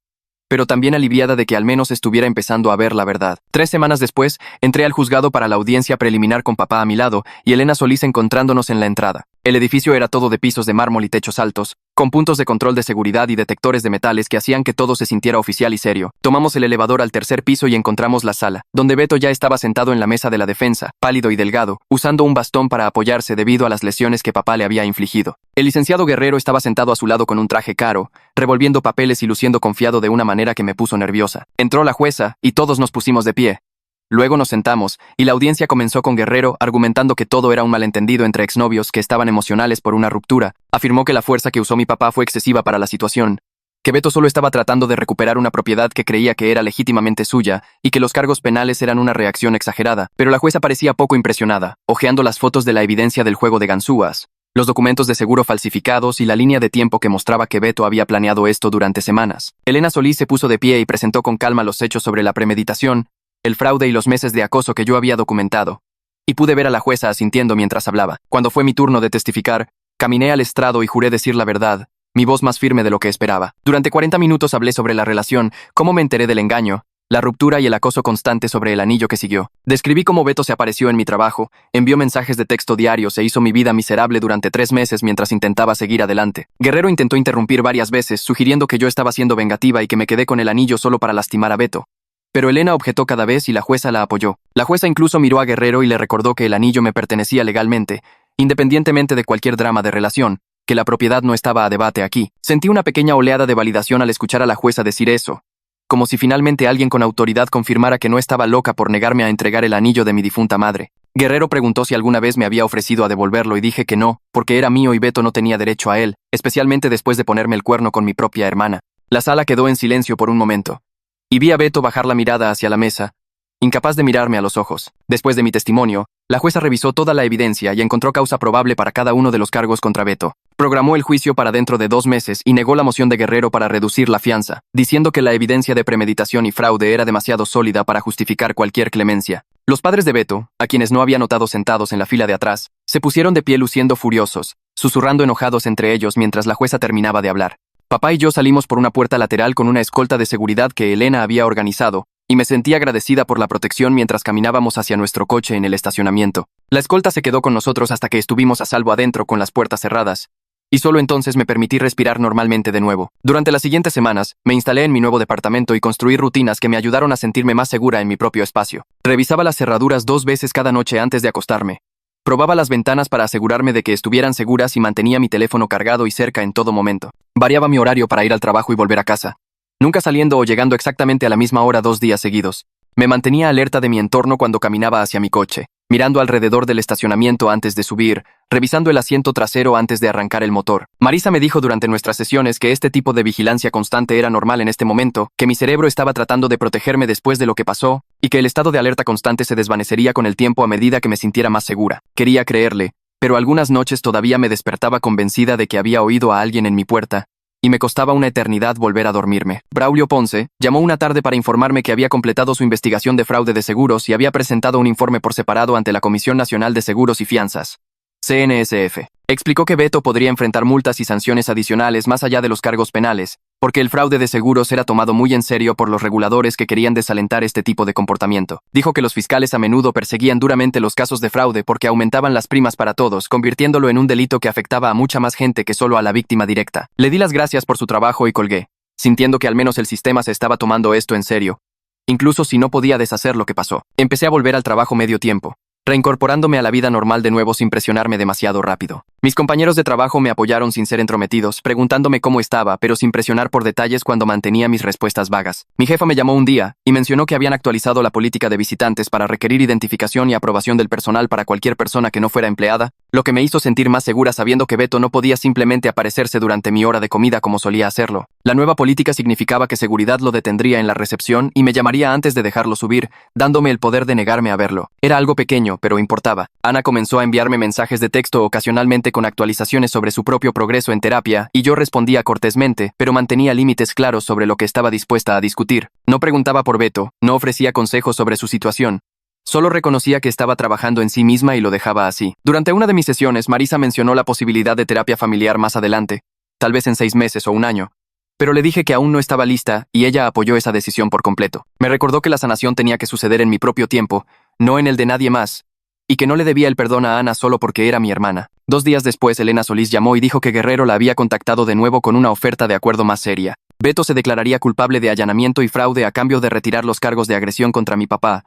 pero también aliviada de que al menos estuviera empezando a ver la verdad. 3 semanas después, entré al juzgado para la audiencia preliminar con papá a mi lado y Elena Solís encontrándonos en la entrada. El edificio era todo de pisos de mármol y techos altos, con puntos de control de seguridad y detectores de metales que hacían que todo se sintiera oficial y serio. Tomamos el elevador al 3er piso y encontramos la sala, donde Beto ya estaba sentado en la mesa de la defensa, pálido y delgado, usando un bastón para apoyarse debido a las lesiones que papá le había infligido. El licenciado Guerrero estaba sentado a su lado con un traje caro, revolviendo papeles y luciendo confiado de una manera que me puso nerviosa. Entró la jueza y todos nos pusimos de pie. Luego nos sentamos, y la audiencia comenzó con Guerrero argumentando que todo era un malentendido entre exnovios que estaban emocionales por una ruptura. Afirmó que la fuerza que usó mi papá fue excesiva para la situación, que Beto solo estaba tratando de recuperar una propiedad que creía que era legítimamente suya, y que los cargos penales eran una reacción exagerada. Pero la jueza parecía poco impresionada, hojeando las fotos de la evidencia del juego de ganzúas, los documentos de seguro falsificados y la línea de tiempo que mostraba que Beto había planeado esto durante semanas. Elena Solís se puso de pie y presentó con calma los hechos sobre la premeditación, el fraude y los meses de acoso que yo había documentado. Y pude ver a la jueza asintiendo mientras hablaba. Cuando fue mi turno de testificar, caminé al estrado y juré decir la verdad, mi voz más firme de lo que esperaba. Durante 40 minutos hablé sobre la relación, cómo me enteré del engaño, la ruptura y el acoso constante sobre el anillo que siguió. Describí cómo Beto se apareció en mi trabajo, envió mensajes de texto diarios e hizo mi vida miserable durante 3 meses mientras intentaba seguir adelante. Guerrero intentó interrumpir varias veces, sugiriendo que yo estaba siendo vengativa y que me quedé con el anillo solo para lastimar a Beto. Pero Elena objetó cada vez y la jueza la apoyó. La jueza incluso miró a Guerrero y le recordó que el anillo me pertenecía legalmente, independientemente de cualquier drama de relación, que la propiedad no estaba a debate aquí. Sentí una pequeña oleada de validación al escuchar a la jueza decir eso, como si finalmente alguien con autoridad confirmara que no estaba loca por negarme a entregar el anillo de mi difunta madre. Guerrero preguntó si alguna vez me había ofrecido a devolverlo y dije que no, porque era mío y Beto no tenía derecho a él, especialmente después de ponerme el cuerno con mi propia hermana. La sala quedó en silencio por un momento, y vi a Beto bajar la mirada hacia la mesa, incapaz de mirarme a los ojos. Después de mi testimonio, la jueza revisó toda la evidencia y encontró causa probable para cada uno de los cargos contra Beto. Programó el juicio para dentro de 2 meses y negó la moción de Guerrero para reducir la fianza, diciendo que la evidencia de premeditación y fraude era demasiado sólida para justificar cualquier clemencia. Los padres de Beto, a quienes no había notado sentados en la fila de atrás, se pusieron de pie luciendo furiosos, susurrando enojados entre ellos mientras la jueza terminaba de hablar. Papá y yo salimos por una puerta lateral con una escolta de seguridad que Elena había organizado, y me sentí agradecida por la protección mientras caminábamos hacia nuestro coche en el estacionamiento. La escolta se quedó con nosotros hasta que estuvimos a salvo adentro con las puertas cerradas, y solo entonces me permití respirar normalmente de nuevo. Durante las siguientes semanas, me instalé en mi nuevo departamento y construí rutinas que me ayudaron a sentirme más segura en mi propio espacio. Revisaba las cerraduras 2 veces cada noche antes de acostarme. Probaba las ventanas para asegurarme de que estuvieran seguras y mantenía mi teléfono cargado y cerca en todo momento. Variaba mi horario para ir al trabajo y volver a casa, nunca saliendo o llegando exactamente a la misma hora 2 días seguidos. Me mantenía alerta de mi entorno cuando caminaba hacia mi coche, mirando alrededor del estacionamiento antes de subir, revisando el asiento trasero antes de arrancar el motor. Marisa me dijo durante nuestras sesiones que este tipo de vigilancia constante era normal en este momento, que mi cerebro estaba tratando de protegerme después de lo que pasó, y que el estado de alerta constante se desvanecería con el tiempo a medida que me sintiera más segura. Quería creerle, pero algunas noches todavía me despertaba convencida de que había oído a alguien en mi puerta, y me costaba una eternidad volver a dormirme. Braulio Ponce llamó una tarde para informarme que había completado su investigación de fraude de seguros y había presentado un informe por separado ante la Comisión Nacional de Seguros y Fianzas, CNSF. Explicó que Beto podría enfrentar multas y sanciones adicionales más allá de los cargos penales, porque el fraude de seguros era tomado muy en serio por los reguladores que querían desalentar este tipo de comportamiento. Dijo que los fiscales a menudo perseguían duramente los casos de fraude porque aumentaban las primas para todos, convirtiéndolo en un delito que afectaba a mucha más gente que solo a la víctima directa. Le di las gracias por su trabajo y colgué, sintiendo que al menos el sistema se estaba tomando esto en serio, incluso si no podía deshacer lo que pasó. Empecé a volver al trabajo medio tiempo, reincorporándome a la vida normal de nuevo sin presionarme demasiado rápido. Mis compañeros de trabajo me apoyaron sin ser entrometidos, preguntándome cómo estaba, pero sin presionar por detalles cuando mantenía mis respuestas vagas. Mi jefa me llamó un día y mencionó que habían actualizado la política de visitantes para requerir identificación y aprobación del personal para cualquier persona que no fuera empleada, lo que me hizo sentir más segura sabiendo que Beto no podía simplemente aparecerse durante mi hora de comida como solía hacerlo. La nueva política significaba que seguridad lo detendría en la recepción y me llamaría antes de dejarlo subir, dándome el poder de negarme a verlo. Era algo pequeño, pero importaba. Ana comenzó a enviarme mensajes de texto ocasionalmente con actualizaciones sobre su propio progreso en terapia, y yo respondía cortésmente, pero mantenía límites claros sobre lo que estaba dispuesta a discutir. No preguntaba por Beto, no ofrecía consejos sobre su situación. Solo reconocía que estaba trabajando en sí misma y lo dejaba así. Durante una de mis sesiones, Marisa mencionó la posibilidad de terapia familiar más adelante, tal vez en 6 meses o un año. Pero le dije que aún no estaba lista y ella apoyó esa decisión por completo. Me recordó que la sanación tenía que suceder en mi propio tiempo, no en el de nadie más, y que no le debía el perdón a Ana solo porque era mi hermana. 2 días después, Elena Solís llamó y dijo que Guerrero la había contactado de nuevo con una oferta de acuerdo más seria. Beto se declararía culpable de allanamiento y fraude a cambio de retirar los cargos de agresión contra mi papá,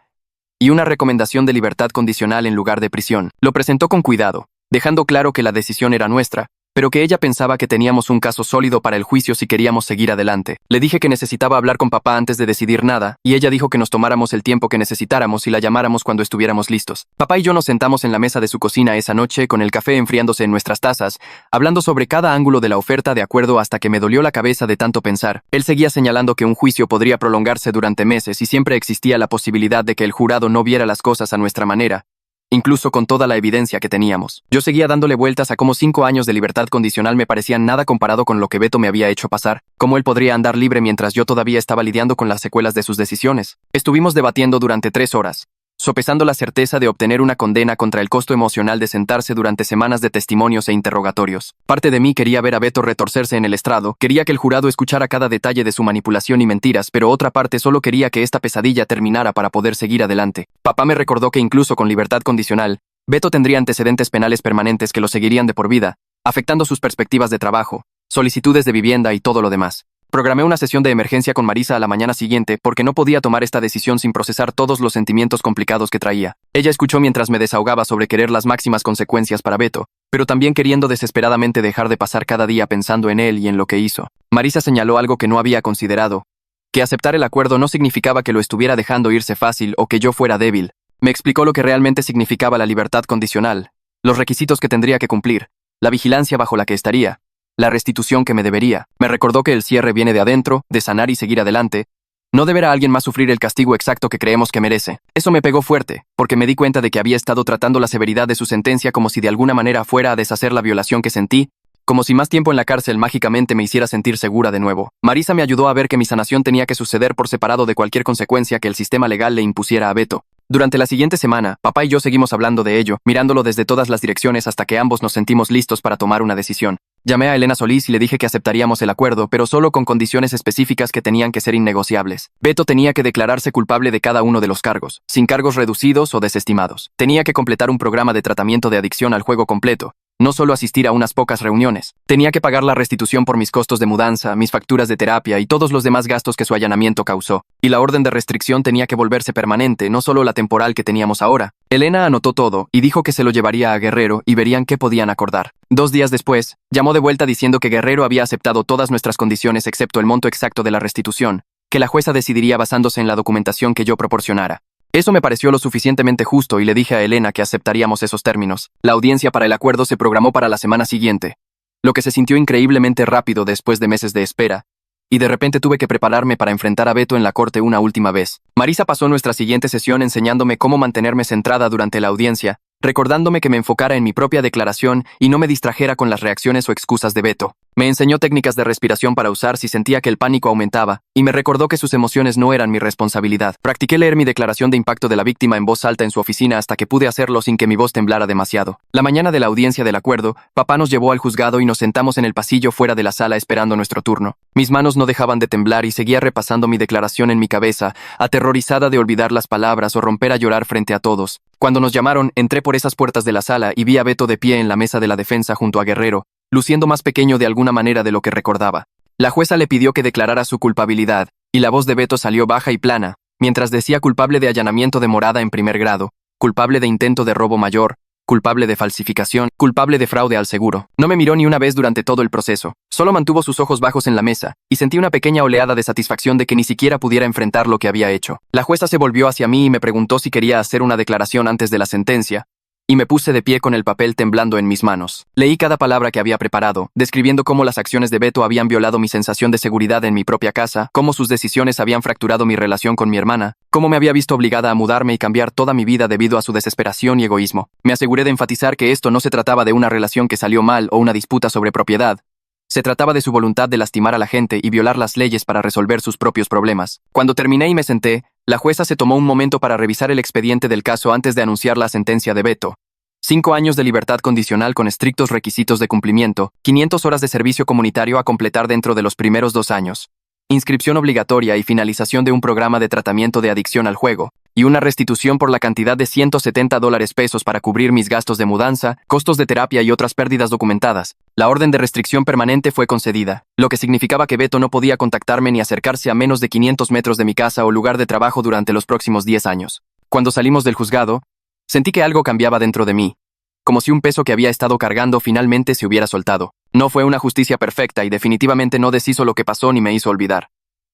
y una recomendación de libertad condicional en lugar de prisión. Lo presentó con cuidado, dejando claro que la decisión era nuestra, pero que ella pensaba que teníamos un caso sólido para el juicio si queríamos seguir adelante. Le dije que necesitaba hablar con papá antes de decidir nada, y ella dijo que nos tomáramos el tiempo que necesitáramos y la llamáramos cuando estuviéramos listos. Papá y yo nos sentamos en la mesa de su cocina esa noche con el café enfriándose en nuestras tazas, hablando sobre cada ángulo de la oferta de acuerdo hasta que me dolió la cabeza de tanto pensar. Él seguía señalando que un juicio podría prolongarse durante meses y siempre existía la posibilidad de que el jurado no viera las cosas a nuestra manera, incluso con toda la evidencia que teníamos. Yo seguía dándole vueltas a cómo 5 años de libertad condicional me parecían nada comparado con lo que Beto me había hecho pasar, cómo él podría andar libre mientras yo todavía estaba lidiando con las secuelas de sus decisiones. Estuvimos debatiendo durante 3 horas, sopesando la certeza de obtener una condena contra el costo emocional de sentarse durante semanas de testimonios e interrogatorios. Parte de mí quería ver a Beto retorcerse en el estrado, quería que el jurado escuchara cada detalle de su manipulación y mentiras, pero otra parte solo quería que esta pesadilla terminara para poder seguir adelante. Papá me recordó que incluso con libertad condicional, Beto tendría antecedentes penales permanentes que lo seguirían de por vida, afectando sus perspectivas de trabajo, solicitudes de vivienda y todo lo demás. Programé una sesión de emergencia con Marisa a la mañana siguiente porque no podía tomar esta decisión sin procesar todos los sentimientos complicados que traía. Ella escuchó mientras me desahogaba sobre querer las máximas consecuencias para Beto, pero también queriendo desesperadamente dejar de pasar cada día pensando en él y en lo que hizo. Marisa señaló algo que no había considerado, que aceptar el acuerdo no significaba que lo estuviera dejando irse fácil o que yo fuera débil. Me explicó lo que realmente significaba la libertad condicional, los requisitos que tendría que cumplir, la vigilancia bajo la que estaría, la restitución que me debería. Me recordó que el cierre viene de adentro, de sanar y seguir adelante. No deberá alguien más sufrir el castigo exacto que creemos que merece. Eso me pegó fuerte, porque me di cuenta de que había estado tratando la severidad de su sentencia como si de alguna manera fuera a deshacer la violación que sentí, como si más tiempo en la cárcel mágicamente me hiciera sentir segura de nuevo. Marisa me ayudó a ver que mi sanación tenía que suceder por separado de cualquier consecuencia que el sistema legal le impusiera a Beto. Durante la siguiente semana, papá y yo seguimos hablando de ello, mirándolo desde todas las direcciones hasta que ambos nos sentimos listos para tomar una decisión. Llamé a Elena Solís y le dije que aceptaríamos el acuerdo, pero solo con condiciones específicas que tenían que ser innegociables. Beto tenía que declararse culpable de cada uno de los cargos, sin cargos reducidos o desestimados. Tenía que completar un programa de tratamiento de adicción al juego completo, no solo asistir a unas pocas reuniones. Tenía que pagar la restitución por mis costos de mudanza, mis facturas de terapia y todos los demás gastos que su allanamiento causó. Y la orden de restricción tenía que volverse permanente, no solo la temporal que teníamos ahora. Elena anotó todo y dijo que se lo llevaría a Guerrero y verían qué podían acordar. 2 días después, llamó de vuelta diciendo que Guerrero había aceptado todas nuestras condiciones excepto el monto exacto de la restitución, que la jueza decidiría basándose en la documentación que yo proporcionara. Eso me pareció lo suficientemente justo y le dije a Elena que aceptaríamos esos términos. La audiencia para el acuerdo se programó para la semana siguiente, lo que se sintió increíblemente rápido después de meses de espera, y de repente tuve que prepararme para enfrentar a Beto en la corte una última vez. Marisa pasó nuestra siguiente sesión enseñándome cómo mantenerme centrada durante la audiencia, recordándome que me enfocara en mi propia declaración y no me distrajera con las reacciones o excusas de Beto. Me enseñó técnicas de respiración para usar si sentía que el pánico aumentaba, y me recordó que sus emociones no eran mi responsabilidad. Practiqué leer mi declaración de impacto de la víctima en voz alta en su oficina hasta que pude hacerlo sin que mi voz temblara demasiado. La mañana de la audiencia del acuerdo, papá nos llevó al juzgado y nos sentamos en el pasillo fuera de la sala esperando nuestro turno. Mis manos no dejaban de temblar y seguía repasando mi declaración en mi cabeza, aterrorizada de olvidar las palabras o romper a llorar frente a todos. Cuando nos llamaron, entré por esas puertas de la sala y vi a Beto de pie en la mesa de la defensa junto a Guerrero, luciendo más pequeño de alguna manera de lo que recordaba. La jueza le pidió que declarara su culpabilidad, y la voz de Beto salió baja y plana, mientras decía culpable de allanamiento de morada en primer grado, culpable de intento de robo mayor, culpable de falsificación, culpable de fraude al seguro. No me miró ni una vez durante todo el proceso. Solo mantuvo sus ojos bajos en la mesa, y sentí una pequeña oleada de satisfacción de que ni siquiera pudiera enfrentar lo que había hecho. La jueza se volvió hacia mí y me preguntó si quería hacer una declaración antes de la sentencia, y me puse de pie con el papel temblando en mis manos. Leí cada palabra que había preparado, describiendo cómo las acciones de Beto habían violado mi sensación de seguridad en mi propia casa, cómo sus decisiones habían fracturado mi relación con mi hermana, cómo me había visto obligada a mudarme y cambiar toda mi vida debido a su desesperación y egoísmo. Me aseguré de enfatizar que esto no se trataba de una relación que salió mal o una disputa sobre propiedad. Se trataba de su voluntad de lastimar a la gente y violar las leyes para resolver sus propios problemas. Cuando terminé y me senté, la jueza se tomó un momento para revisar el expediente del caso antes de anunciar la sentencia de Beto. 5 años de libertad condicional con estrictos requisitos de cumplimiento, 500 horas de servicio comunitario a completar dentro de los primeros 2 años, inscripción obligatoria y finalización de un programa de tratamiento de adicción al juego, y una restitución por la cantidad de $170 para cubrir mis gastos de mudanza, costos de terapia y otras pérdidas documentadas. La orden de restricción permanente fue concedida, lo que significaba que Beto no podía contactarme ni acercarse a menos de 500 metros de mi casa o lugar de trabajo durante los próximos 10 años. Cuando salimos del juzgado, sentí que algo cambiaba dentro de mí, como si un peso que había estado cargando finalmente se hubiera soltado. No fue una justicia perfecta y definitivamente no deshizo lo que pasó ni me hizo olvidar.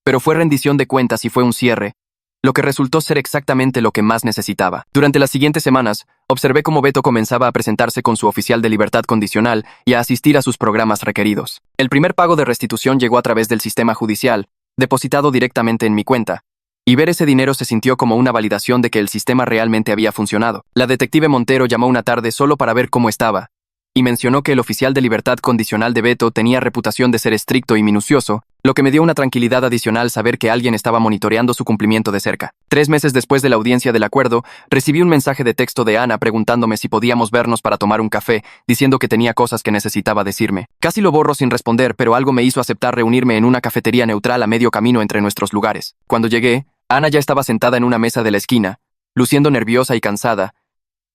Pero fue rendición de cuentas y fue un cierre, lo que resultó ser exactamente lo que más necesitaba. Durante las siguientes semanas, observé cómo Beto comenzaba a presentarse con su oficial de libertad condicional y a asistir a sus programas requeridos. El primer pago de restitución llegó a través del sistema judicial, depositado directamente en mi cuenta, y ver ese dinero se sintió como una validación de que el sistema realmente había funcionado. La detective Montero llamó una tarde solo para ver cómo estaba, y mencionó que el oficial de libertad condicional de Beto tenía reputación de ser estricto y minucioso, lo que me dio una tranquilidad adicional saber que alguien estaba monitoreando su cumplimiento de cerca. 3 meses después de la audiencia del acuerdo, recibí un mensaje de texto de Ana preguntándome si podíamos vernos para tomar un café, diciendo que tenía cosas que necesitaba decirme. Casi lo borro sin responder, pero algo me hizo aceptar reunirme en una cafetería neutral a medio camino entre nuestros lugares. Cuando llegué, Ana ya estaba sentada en una mesa de la esquina, luciendo nerviosa y cansada,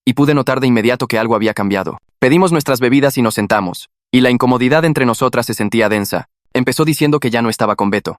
y pude notar de inmediato que algo había cambiado. Pedimos nuestras bebidas y nos sentamos, y la incomodidad entre nosotras se sentía densa. Empezó diciendo que ya no estaba con Beto,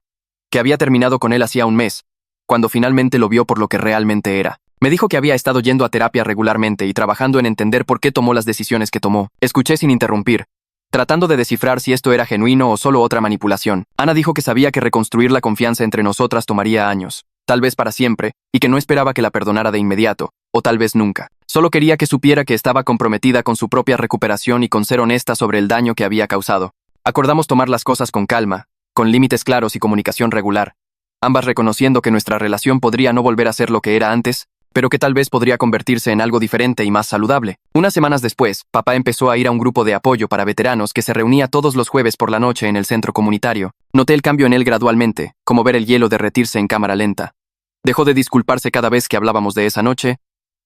que había terminado con él hacía un mes, cuando finalmente lo vio por lo que realmente era. Me dijo que había estado yendo a terapia regularmente y trabajando en entender por qué tomó las decisiones que tomó. Escuché sin interrumpir, tratando de descifrar si esto era genuino o solo otra manipulación. Ana dijo que sabía que reconstruir la confianza entre nosotras tomaría años, tal vez para siempre, y que no esperaba que la perdonara de inmediato, o tal vez nunca. Solo quería que supiera que estaba comprometida con su propia recuperación y con ser honesta sobre el daño que había causado. Acordamos tomar las cosas con calma, con límites claros y comunicación regular, ambas reconociendo que nuestra relación podría no volver a ser lo que era antes, pero que tal vez podría convertirse en algo diferente y más saludable. Unas semanas después, papá empezó a ir a un grupo de apoyo para veteranos que se reunía todos los jueves por la noche en el centro comunitario. Noté el cambio en él gradualmente, como ver el hielo derretirse en cámara lenta. Dejó de disculparse cada vez que hablábamos de esa noche,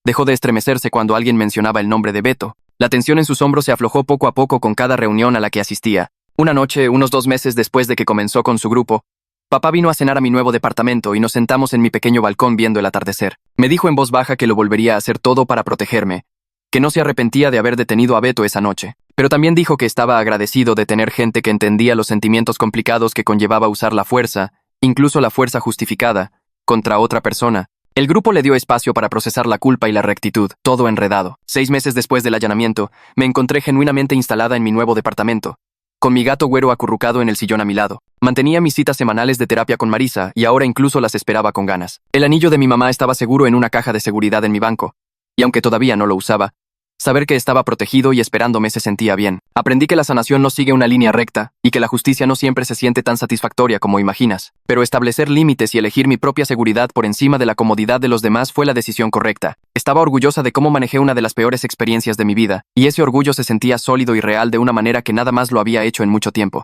dejó de estremecerse cuando alguien mencionaba el nombre de Beto. La tensión en sus hombros se aflojó poco a poco con cada reunión a la que asistía. Una noche, unos 2 meses después de que comenzó con su grupo, papá vino a cenar a mi nuevo departamento y nos sentamos en mi pequeño balcón viendo el atardecer. Me dijo en voz baja que lo volvería a hacer todo para protegerme, que no se arrepentía de haber detenido a Beto esa noche, pero también dijo que estaba agradecido de tener gente que entendía los sentimientos complicados que conllevaba usar la fuerza, incluso la fuerza justificada, contra otra persona. El grupo le dio espacio para procesar la culpa y la rectitud, todo enredado. 6 meses después del allanamiento, me encontré genuinamente instalada en mi nuevo departamento, con mi gato güero acurrucado en el sillón a mi lado. Mantenía mis citas semanales de terapia con Marisa y ahora incluso las esperaba con ganas. El anillo de mi mamá estaba seguro en una caja de seguridad en mi banco, y aunque todavía no lo usaba, saber que estaba protegido y esperándome se sentía bien. Aprendí que la sanación no sigue una línea recta y que la justicia no siempre se siente tan satisfactoria como imaginas. Pero establecer límites y elegir mi propia seguridad por encima de la comodidad de los demás fue la decisión correcta. Estaba orgullosa de cómo manejé una de las peores experiencias de mi vida, y ese orgullo se sentía sólido y real de una manera que nada más lo había hecho en mucho tiempo.